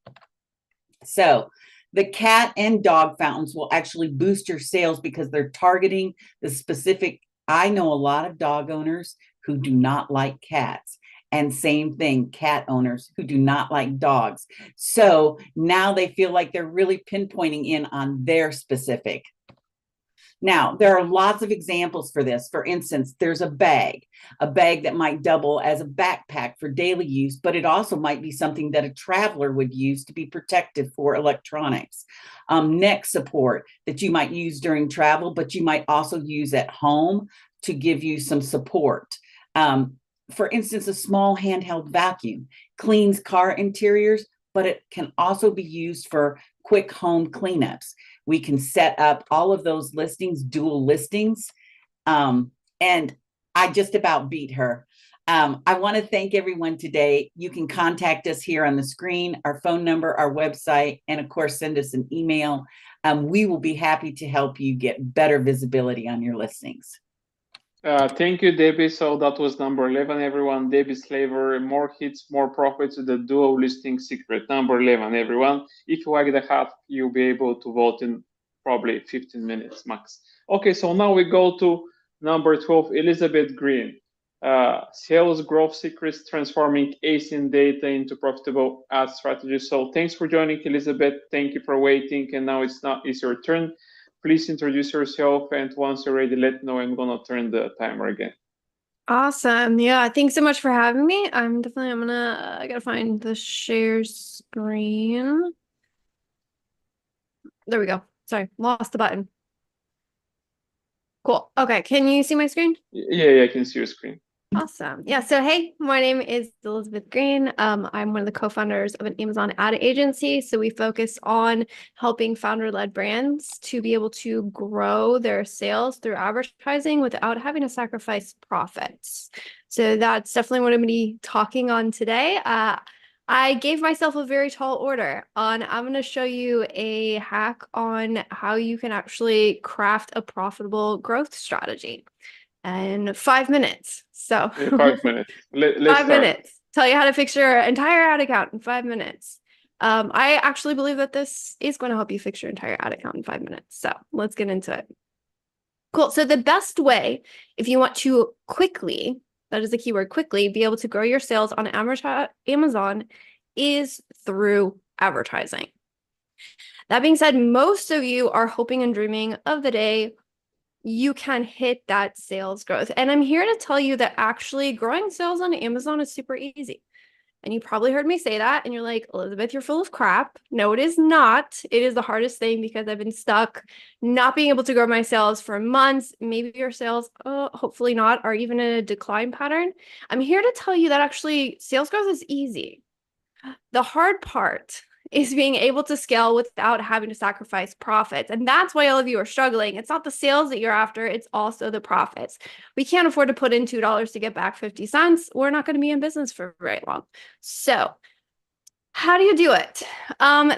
So the cat and dog fountains will actually boost your sales because they're targeting the specific. I know a lot of dog owners who do not like cats, and same thing, cat owners who do not like dogs. So now they feel like they're really pinpointing in on their specific. Now, there are lots of examples for this. For instance, there's a bag that might double as a backpack for daily use, but it also might be something that a traveler would use to be protective for electronics. Neck support that you might use during travel, but you might also use at home to give you some support. For instance, a small handheld vacuum cleans car interiors, but it can also be used for quick home cleanups. We can set up all of those listings, dual listings, and I just about beat her. I want to thank everyone today. You can contact us here on the screen, our phone number, our website, and of course, send us an email. We will be happy to help you get better visibility on your listings. Thank you, Debbie. So that was number 11, everyone. Debbie Slaver, more hits, more profits, the dual listing secret. Number 11, everyone. If you like the hat, you'll be able to vote in probably 15 minutes max. Okay, so now we go to number 12, Elizabeth Greene. Sales growth secrets transforming ASIN data into profitable ad strategies. So thanks for joining, Elizabeth. Thank you for waiting. And now it's your turn. Please introduce yourself. And once you're ready, let me know. I'm going to turn the timer again. Awesome. Yeah, thanks so much for having me. I gotta find the share screen. There we go. Sorry, lost the button. Cool. Okay, can you see my screen? Yeah, I can see your screen. Awesome. Yeah, so hey, my name is Elizabeth Greene. I'm one of the co-founders of an Amazon ad agency. So we focus on helping founder-led brands to be able to grow their sales through advertising without having to sacrifice profits. So that's definitely what I'm going to be talking on today. I gave myself a very tall order on, I'm going to show you a hack on how you can actually craft a profitable growth strategy. In 5 minutes. So 5 minutes. Let's 5 minutes. Tell you how to fix your entire ad account in 5 minutes. I actually believe that this is going to help you fix your entire ad account in 5 minutes. So let's get into it. Cool. So the best way, if you want to quickly, that is the keyword, quickly, be able to grow your sales on Amazon is through advertising. That being said, most of you are hoping and dreaming of the day you can hit that sales growth. And I'm here to tell you that actually growing sales on Amazon is super easy. And you probably heard me say that. And you're like, Elizabeth, you're full of crap. No, it is not. It is the hardest thing because I've been stuck not being able to grow my sales for months. Maybe your sales, hopefully not, are even in a decline pattern. I'm here to tell you that actually sales growth is easy. The hard part is being able to scale without having to sacrifice profits. And that's why all of you are struggling. It's not the sales that you're after, it's also the profits. We can't afford to put in $2 to get back 50 cents. We're not going to be in business for very long. So how do you do it?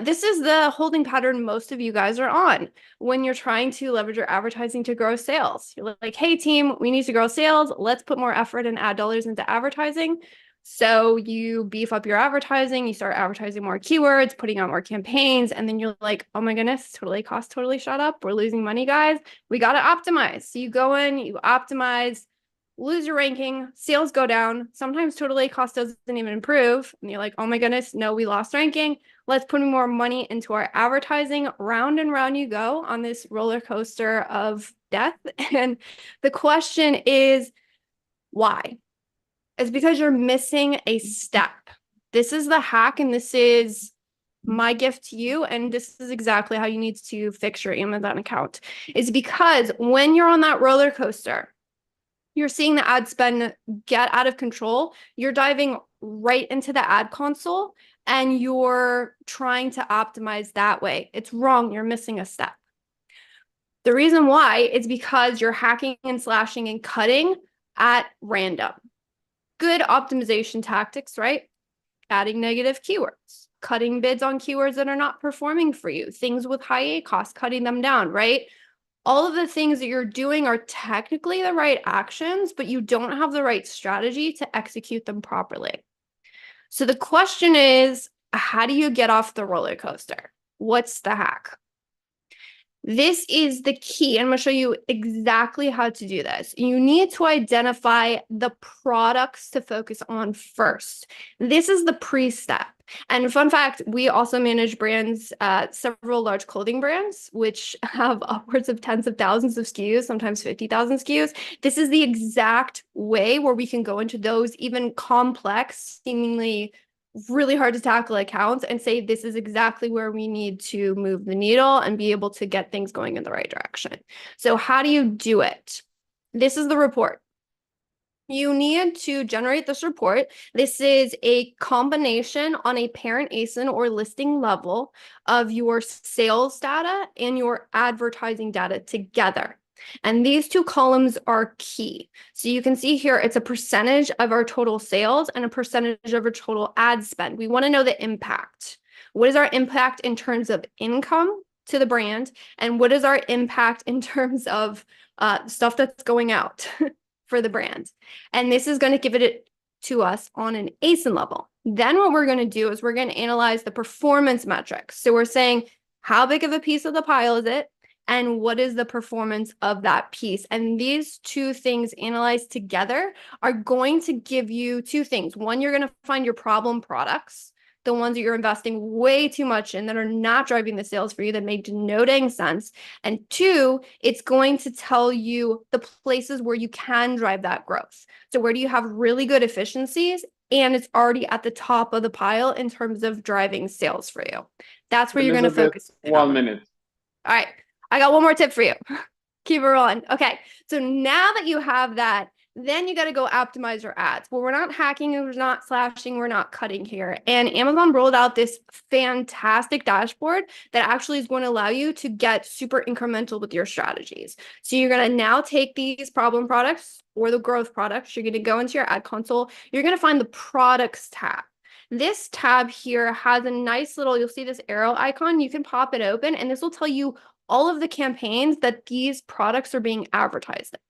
This is the holding pattern most of you guys are on when you're trying to leverage your advertising to grow sales. You're like, hey team, we need to grow sales. Let's put more effort and ad dollars into advertising. So you beef up your advertising, you start advertising more keywords, putting out more campaigns, and then you're like, oh my goodness, cost totally shot up. We're losing money, guys. We got to optimize. So you go in, you optimize, lose your ranking, sales go down. Sometimes totally cost doesn't even improve. And you're like, oh my goodness, no, we lost ranking. Let's put more money into our advertising. Round and round you go on this roller coaster of death. And the question is, why? It's because you're missing a step. This is the hack, and this is my gift to you. And this is exactly how you need to fix your Amazon account. It's because when you're on that roller coaster, you're seeing the ad spend get out of control. You're diving right into the ad console and you're trying to optimize that way. It's wrong. You're missing a step. The reason why is because you're hacking and slashing and cutting at random. Good optimization tactics, right? Adding negative keywords, cutting bids on keywords that are not performing for you, things with high A cost, cutting them down, right? All of the things that you're doing are technically the right actions, but you don't have the right strategy to execute them properly. So the question is, how do you get off the roller coaster? What's the hack? This is the key. I'm going to show you exactly how to do this. You need to identify the products to focus on first. This is the pre-step. And fun fact, we also manage brands, several large clothing brands, which have upwards of tens of thousands of SKUs, sometimes 50,000 SKUs. This is the exact way where we can go into those even complex, seemingly really hard to tackle accounts and say, this is exactly where we need to move the needle and be able to get things going in the right direction. So how do you do it? This is the report. You need to generate this report. This is a combination on a parent ASIN or listing level of your sales data and your advertising data together. And these two columns are key. So you can see here, it's a percentage of our total sales and a percentage of our total ad spend. We want to know the impact. What is our impact in terms of income to the brand? And what is our impact in terms of stuff that's going out for the brand? And this is going to give it to us on an ASIN level. Then what we're going to do is we're going to analyze the performance metrics. So we're saying, how big of a piece of the pile is it? and what is the performance of that piece. And these two things analyzed together are going to give you two things. One, you're going to find your problem products, the ones that you're investing way too much in that are not driving the sales for you, that make no dang sense. And two, it's going to tell you the places where you can drive that growth. So where do you have really good efficiencies? And it's already at the top of the pile in terms of driving sales for you. That's where you're going to focus. 1 minute. All right. I got one more tip for you. Keep it rolling. Okay. So now that you have that, then you got to go optimize your ads. Well, we're not hacking, we're not slashing, we're not cutting here. And Amazon rolled out this fantastic dashboard that actually is going to allow you to get super incremental with your strategies. So you're going to now take these problem products or the growth products, you're going to go into your ad console, you're going to find the products tab. This tab here has a nice little, you'll see this arrow icon, you can pop it open and this will tell you all of the campaigns that these products are being advertised in.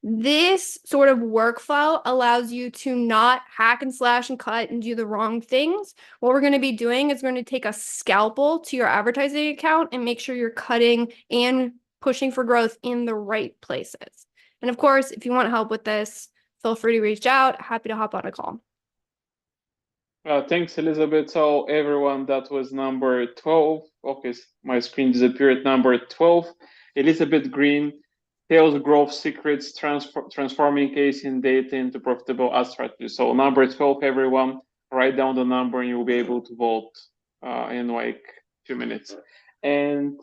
This sort of workflow allows you to not hack and slash and cut and do the wrong things. What we're going to be doing is going to take a scalpel to your advertising account and make sure you're cutting and pushing for growth in the right places. And of course, if you want help with this, feel free to reach out. Happy to hop on a call. Thanks, Elizabeth. So everyone, that was number 12. Okay, my screen disappeared. Number 12, Elizabeth Greene, Sales Growth Secrets, Transforming ASIN Data into Profitable Ad Strategy. So number 12, everyone, write down the number and you'll be able to vote in like 2 minutes. And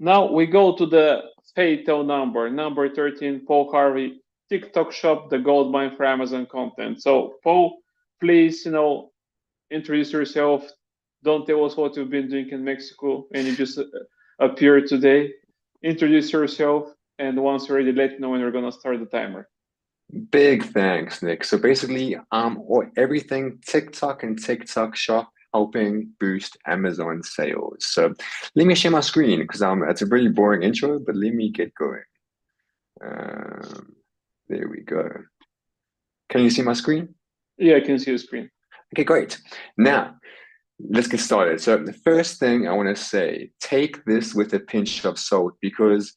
now we go to the fatal number 13, Paul Harvey, TikTok Shop, the Goldmine for Amazon content. So Paul, please, introduce yourself. Don't tell us what you've been doing in Mexico and you just appeared today. Introduce yourself, and once you're ready, let me know when you're going to start the timer. Big thanks, Nick. So basically, everything TikTok and TikTok Shop helping boost Amazon sales. So let me share my screen because it's a really boring intro, but let me get going. There we go. Can you see my screen? Yeah, I can see your screen. Okay, great. Now, let's get started. So the first thing I want to say, take this with a pinch of salt because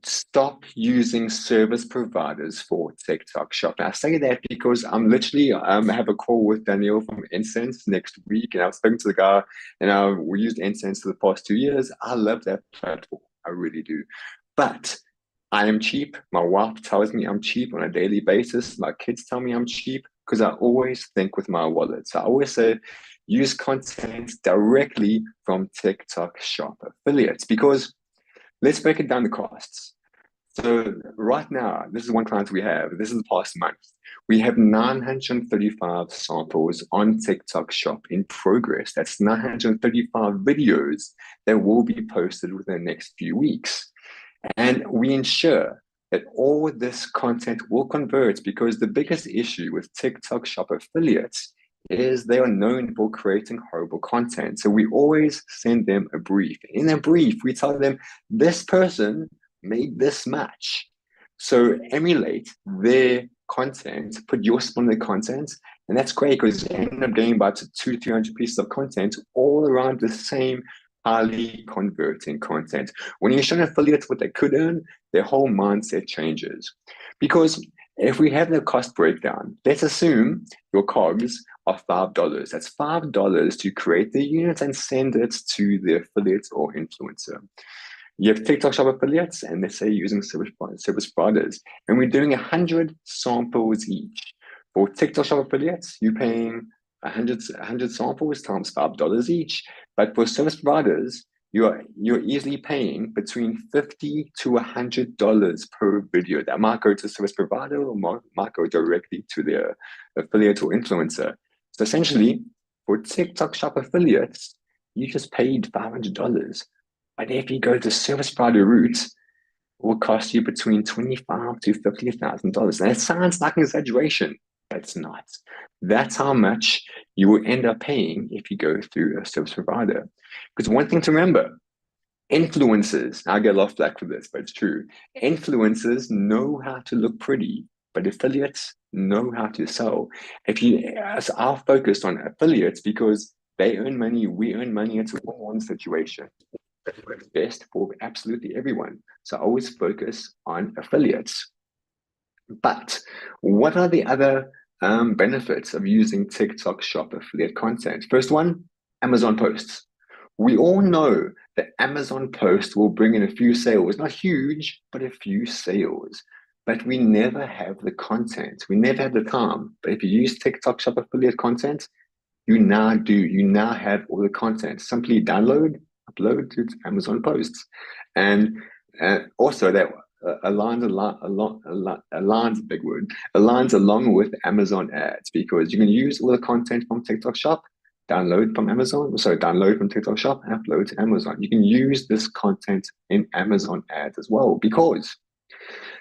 stop using service providers for TikTok Shop. Now, I say that because I'm literally, I have a call with Daniel from Incense next week, and I've spoken to the guy, and we used Incense for the past 2 years. I love that platform. I really do. But I am cheap. My wife tells me I'm cheap on a daily basis. My kids tell me I'm cheap because I always think with my wallet. So I always say, use content directly from TikTok Shop affiliates because let's break it down the costs. So right now, this is one client we have. This is the past month. We have 935 samples on TikTok Shop in progress. That's 935 videos that will be posted within the next few weeks. And we ensure that all this content will convert because the biggest issue with TikTok Shop affiliates is they are known for creating horrible content. So we always send them a brief. In a brief, we tell them this person made this match. So emulate their content, put your spin on their content, and that's great because you end up getting about 200 to 300 pieces of content all around the same highly converting content. When you show affiliates what they could earn, their whole mindset changes. Because if we have the cost breakdown, let's assume your COGS are $5. That's $5 to create the unit and send it to the affiliate or influencer. You have TikTok Shop affiliates, and let's say using service providers, and we're doing 100 samples each. For TikTok Shop affiliates, you're paying 100 samples times $5 each. But for service providers, you're easily paying between $50 to $100 per video. That might go to service provider or might go directly to their affiliate or influencer. So essentially, for TikTok Shop affiliates, you just paid $500. But if you go the service provider route, it will cost you between $25,000 to $50,000. And it sounds like an exaggeration, but it's not. That's how much you will end up paying if you go through a service provider. Because one thing to remember, influencers, I get a lot of flack for this, but it's true. Influencers know how to look pretty, but affiliates know how to sell. I'll focus on affiliates because they earn money, we earn money. It's a win-win situation. It works best for absolutely everyone. So always focus on affiliates. But what are the other benefits of using TikTok Shop affiliate content? First one, Amazon posts. We all know that Amazon posts will bring in a few sales, not huge, but a few sales. But we never have the content. We never have the time. But if you use TikTok Shop affiliate content, you now do. You now have all the content. Simply download, upload to Amazon posts. And also that aligns a big word, aligns along with Amazon ads, because you can use all the content from TikTok Shop, download from TikTok Shop and upload to Amazon. You can use this content in Amazon ads as well, because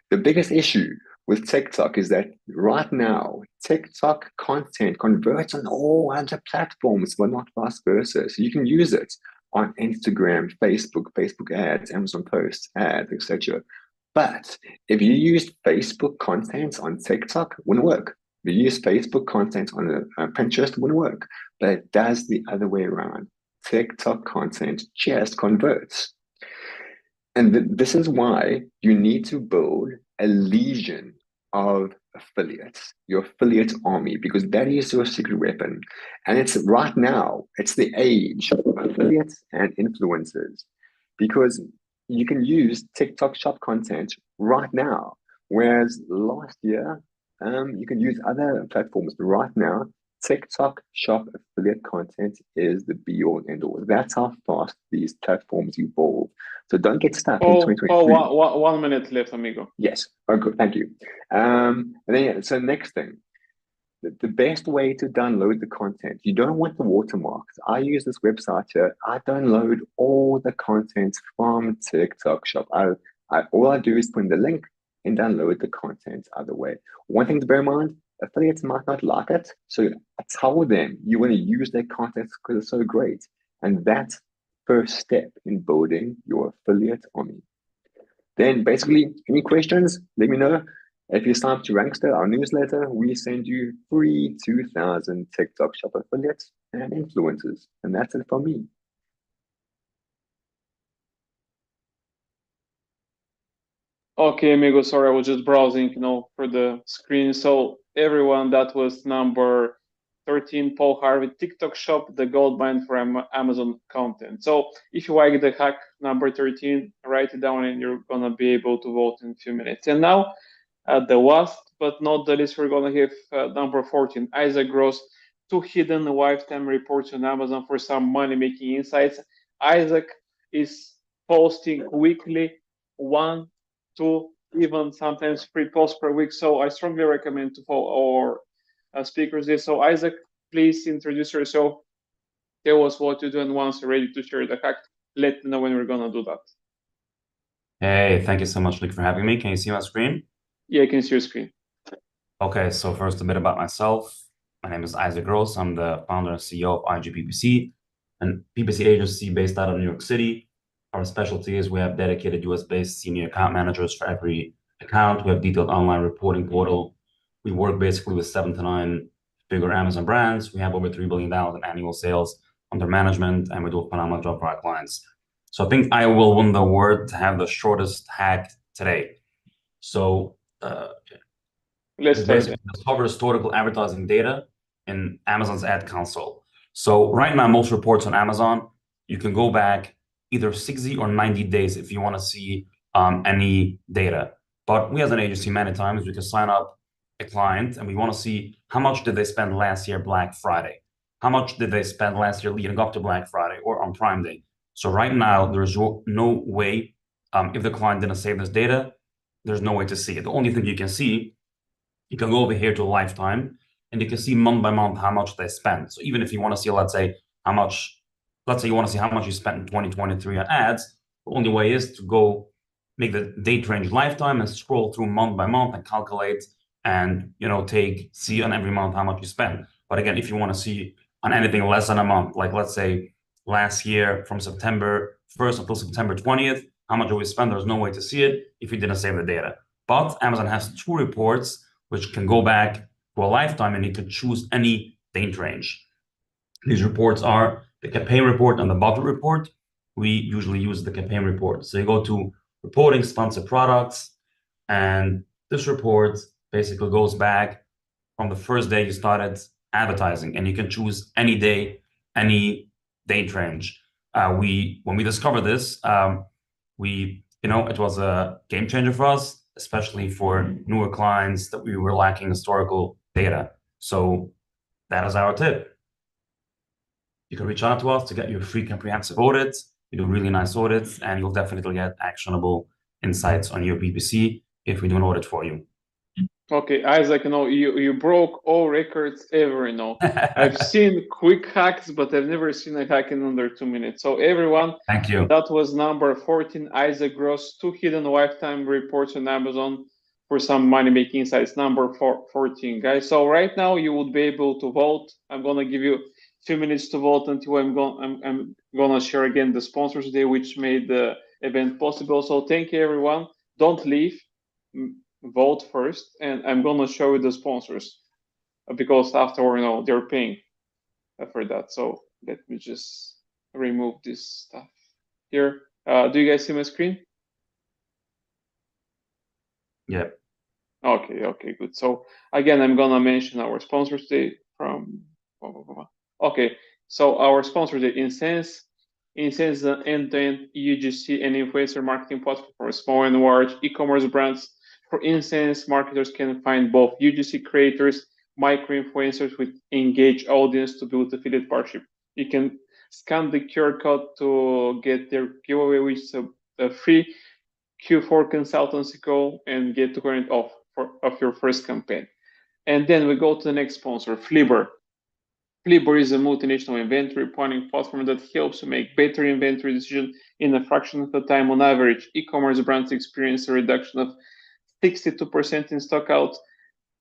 the biggest issue with TikTok is that right now, TikTok content converts on all other platforms, but not vice versa. So you can use it on Instagram, Facebook ads, Amazon posts, ads, etc. But if you use Facebook content on TikTok, it wouldn't work. If you use Facebook content on Pinterest, it wouldn't work. But it does the other way around. TikTok content just converts. And this is why you need to build a legion of affiliates, your affiliate army, because that is your secret weapon. And it's right now, it's the age of affiliates and influencers, because you can use TikTok Shop content right now. Whereas last year, you can use other platforms, but right now, TikTok Shop affiliate content is the be all and end all. That's how fast these platforms evolve. So don't get stuck in 2023. 1 minute left, amigo. Yes. Oh, good. Thank you. And then, so next thing, the best way to download the content, you don't want the watermarks. I use this website here. I download all the content from TikTok Shop. All I do is put in the link and download the content either way. One thing to bear in mind, affiliates might not like it. So I tell them you want to use their content because it's so great. And that's first step in building your affiliate army. Then basically, any questions, let me know. If you sign up to Rankster, our newsletter, we send you free 2,000 TikTok Shop affiliates and influencers. And that's it from me. Okay, amigo, sorry, I was just browsing, for the screen. So everyone, that was number 13, Paul Harvey, TikTok Shop, the Goldmine for Amazon content. So if you like the hack number 13, write it down and you're gonna be able to vote in a few minutes. And now, the last but not the least, we're gonna have number 14, Isaac Gross, 2 hidden lifetime reports on Amazon for some money-making insights. Isaac is posting weekly 1, 2, even sometimes 3 posts per week. So I strongly recommend to follow our speakers there. So Isaac, please introduce yourself. Tell us what you do, and once you're ready to share the hack, let me know when we're gonna do that. Hey, thank you so much, Nick, for having me. Can you see my screen? Yeah, I can see your screen. Okay, so first a bit about myself. My name is Isaac Gross. I'm the founder and CEO of IGPPC, an PPC agency based out of New York City. Our specialty is we have dedicated US-based senior account managers for every account. We have detailed online reporting portal. We work basically with 7 to 9 bigger Amazon brands. We have over $3 billion in annual sales under management, and we do a phenomenal job for our clients. So I think I will win the award to have the shortest hack today. So let's basically discover historical advertising data in Amazon's ad console. So right now, most reports on Amazon, you can go back either 60 or 90 days if you want to see any data. But we as an agency, many times we can sign up a client and we want to see how much did they spend last year Black Friday? How much did they spend last year leading up to Black Friday or on Prime Day? So right now, there's no way, if the client didn't save this data, there's no way to see it. The only thing you can see, you can go over here to lifetime and you can see month by month how much they spend. So even if you want to see, let's say you want to see how much you spent in 2023 on ads, the only way is to go make the date range lifetime and scroll through month by month and calculate and see on every month how much you spend. But again, if you want to see on anything less than a month, like let's say last year from September 1st until September 20th, how much do we spend? There's no way to see it if you didn't save the data. But Amazon has 2 reports which can go back to a lifetime and you can choose any date range. These reports are the campaign report and the budget report. we usually use the campaign report. So you go to reporting sponsored products, and this report basically goes back from the first day you started advertising, and you can choose any day, any date range. When we discovered this, it was a game changer for us, especially for newer clients that we were lacking historical data. So that is our tip. You can reach out to us to get your free comprehensive audits. We do really nice audits, and you'll definitely get actionable insights on your PPC if we do an audit for you. Okay, Isaac, you broke all records ever, I've seen quick hacks, but I've never seen a hack in under 2 minutes. So everyone, thank you. That was number 14, Isaac Gross, 2 hidden lifetime reports on Amazon for some money-making insights, number 14, guys. So right now you would be able to vote. I'm gonna give you 2 minutes to vote until I'm gonna share again the sponsors today, which made the event possible. So thank you, everyone. Don't leave. Vote first, and I'm gonna show you the sponsors because after they're paying for that. So let me just remove this stuff here. Do you guys see my screen? Yeah. Okay, good. So again, I'm gonna mention our sponsors today from. Okay, so our sponsors today, Insense is an end-to-end UGC and influencer marketing platform for small and large e-commerce brands. For instance, marketers can find both UGC creators, micro-influencers with engaged audience to build affiliate partnership. You can scan the QR code to get their giveaway, which is a free Q4 consultancy call, and get 200 off of your first campaign. And then we go to the next sponsor, Flipper. Flipper is a multinational inventory planning platform that helps you make better inventory decisions in a fraction of the time. On average, e-commerce brands experience a reduction of 62% in stock out,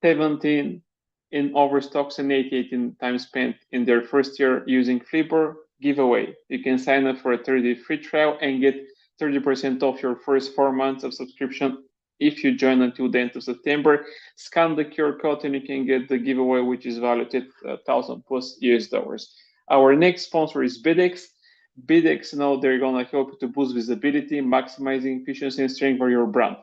17% in overstocks, and 88% in time spent in their first year using Flipper giveaway. You can sign up for a 30-day free trial and get 30% off your first 4 months of subscription if you join until the end of September. Scan the QR code and you can get the giveaway, which is valued at $1,000+ US. Our next sponsor is Bidex. Bidex, they're gonna help you to boost visibility, maximizing efficiency and strength for your brand.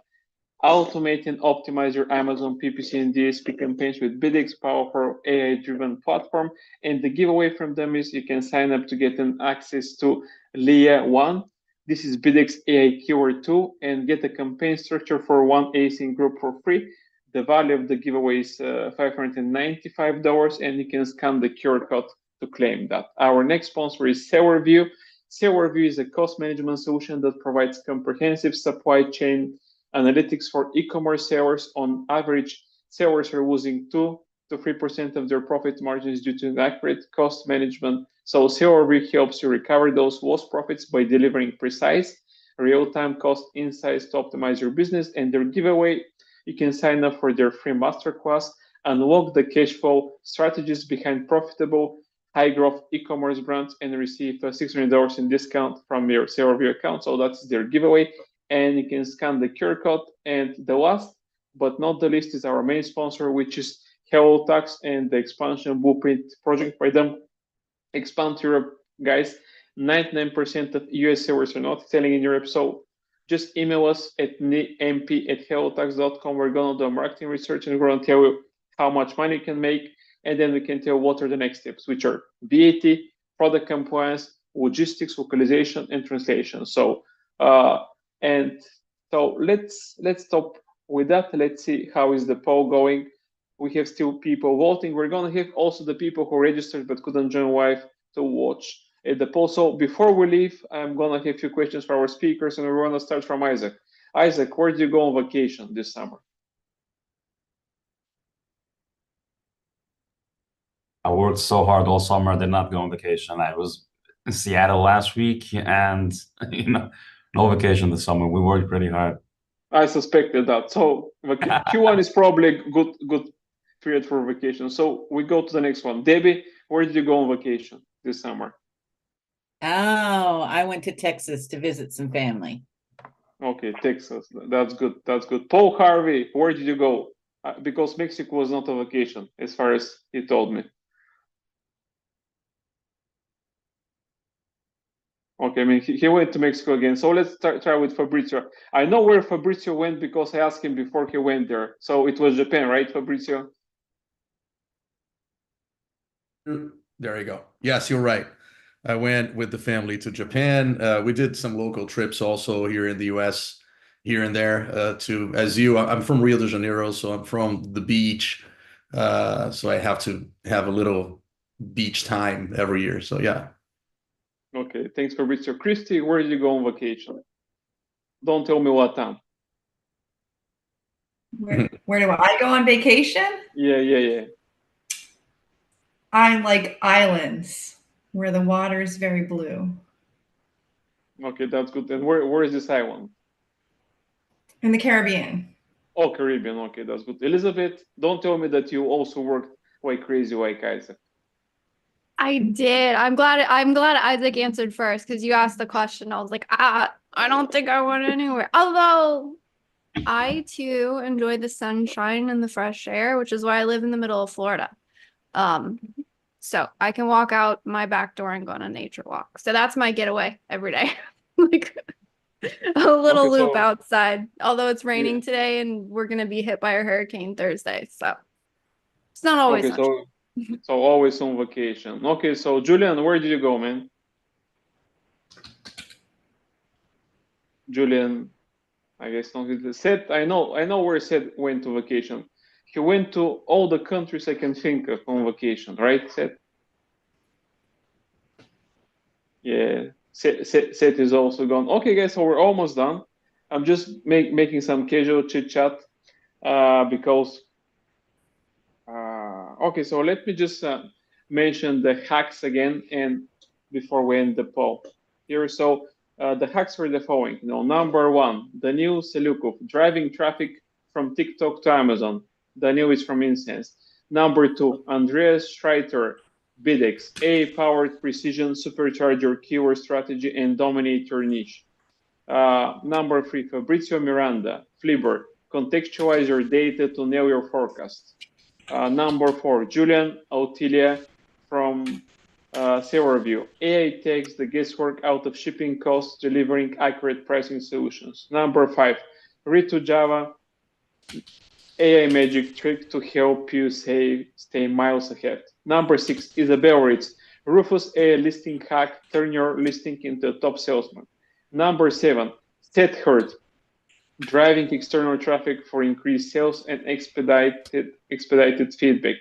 Automate and optimize your Amazon PPC and DSP campaigns with Bidex powerful AI-driven platform. And the giveaway from them is you can sign up to get an access to Leah 1. This is Bidex AI keyword tool, and get a campaign structure for one ASIN group for free. The value of the giveaway is $595, and you can scan the QR code to claim that. Our next sponsor is SellerView. SellerView is a cost management solution that provides comprehensive supply chain analytics for e-commerce sellers. On average, sellers are losing 2 to 3% of their profit margins due to inaccurate cost management. So SellerView helps you recover those lost profits by delivering precise, real-time cost insights to optimize your business. And their giveaway, you can sign up for their free masterclass, unlock the cash flow strategies behind profitable, high-growth e-commerce brands, and receive $600 in discount from your SellerView account. So that's their giveaway. And you can scan the QR code. And the last but not the least is our main sponsor, which is HelloTax and the expansion blueprint project by them. Expand Europe, guys. 99% of US sellers are not selling in Europe. So just email us at mp@hellotax.com. We're going to do a marketing research and we're going to tell you how much money you can make. And then we can tell what are the next steps, which are VAT, product compliance, logistics, localization, and translation. So, let's stop with that. Let's see how is the poll going. We have still people voting. We're going to have also the people who registered but couldn't join live to watch the poll. So before we leave, I'm going to have a few questions for our speakers, and we're going to start from Isaac. Isaac, where did you go on vacation this summer? I worked so hard all summer. I did not go on vacation. I was in Seattle last week, and no vacation this summer. We worked pretty hard. I suspected that. So Q1 is probably a good period for vacation. So we go to the next one. Debbie, where did you go on vacation this summer? Oh, I went to Texas to visit some family. Okay, Texas. That's good. That's good. Paul Harvey, where did you go? Because Mexico was not a vacation, as far as he told me. Okay, I mean, he went to Mexico again. So let's try with Fabrizio. I know where Fabrizio went because I asked him before he went there. So it was Japan, right, Fabrizio? There you go. Yes, you're right. I went with the family to Japan. We did some local trips also here in the US, here and there. I'm from Rio de Janeiro, so I'm from the beach. So I have to have a little beach time every year. So yeah. Okay, thanks, Fabrizio. Christy, where did you go on vacation? Don't tell me Latam. Where do I go on vacation? Yeah. I like islands where the water is very blue. Okay, that's good. And where is this island? In the Caribbean. Oh, Caribbean. Okay, that's good. Elizabeth, don't tell me that you also worked like crazy like Isaac. I did. I'm glad Isaac answered first because you asked the question. I was like, I don't think I went anywhere. Although I too enjoy the sunshine and the fresh air, which is why I live in the middle of Florida. So I can walk out my back door and go on a nature walk. So that's my getaway every day. Like a little loop outside. Although it's raining today and we're gonna be hit by a hurricane Thursday. So it's not always okay, so always on vacation. Okay, so Julian, where did you go, man? Julian, I guess not. Seth, I know where Seth went to vacation. He went to all the countries I can think of on vacation, right, Seth? Yeah, Seth is also gone. Okay, guys, so we're almost done. I'm just making some casual chit chat because. Okay, so let me just mention the hacks again, and before we end the poll here. So the hacks were the following. Number one, the new Saliukov, driving traffic from TikTok to Amazon. The new is from Incense. Number two, Andreas Schreiter, Bidex, AI-powered precision supercharger keyword strategy and dominator niche. Number three, Fabrizio Miranda, Flipper, contextualize your data to nail your forecast. Number four, Julian Altilia from SailReview. AI takes the guesswork out of shipping costs, delivering accurate pricing solutions. Number five, Ritz AI magic trick to help you stay miles ahead. Number six, Isabel Ritz, Rufus AI listing hack, turn your listing into a top salesman. Number seven, Seth Hurd, driving external traffic for increased sales and expedited feedback.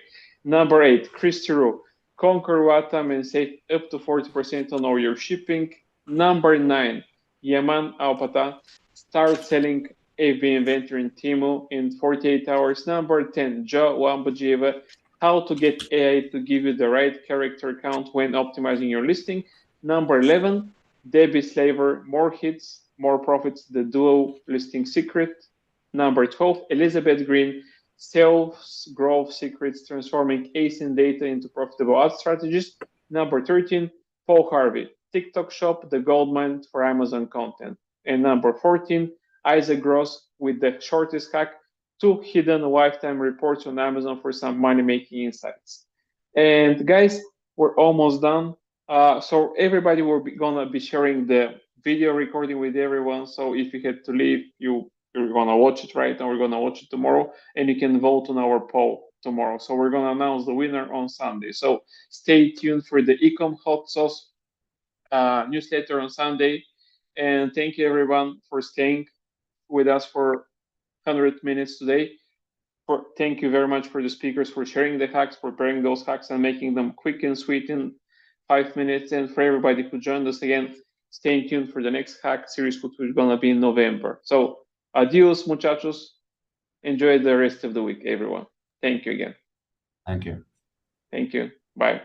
Number eight, Christy Rugh, conquer Latam and save up to 40% on all your shipping. Number nine, Yaman Alpata, start selling FBA inventory in Temu in 48 hours. Number 10, Joe Lambadjieva, how to get AI to give you the right character count when optimizing your listing. Number 11, Debbie Slaver, more hits, more profits, the dual listing secret. Number 12, Elizabeth Greene, sales growth secrets, transforming ASIN data into profitable ad strategies. Number 13, Paul Harvey, TikTok shop, the goldmine for Amazon content. And number 14, Isaac Gross with the shortest hack, 2 hidden lifetime reports on Amazon for some money-making insights. And guys, we're almost done. So everybody will be gonna be sharing the video recording with everyone. So if you had to leave, you're gonna watch it right now. We're gonna watch it tomorrow, and you can vote on our poll tomorrow. So we're gonna announce the winner on Sunday. So stay tuned for the Ecom Hot Sauce newsletter on Sunday. And thank you everyone for staying with us for 100 minutes today. Thank you very much for the speakers for sharing the hacks, preparing those hacks and making them quick and sweet in 5 minutes. And for everybody who joined us again, stay tuned for the next hack series, which is going to be in November. So adios, muchachos. Enjoy the rest of the week, everyone. Thank you again. Thank you. Thank you. Bye.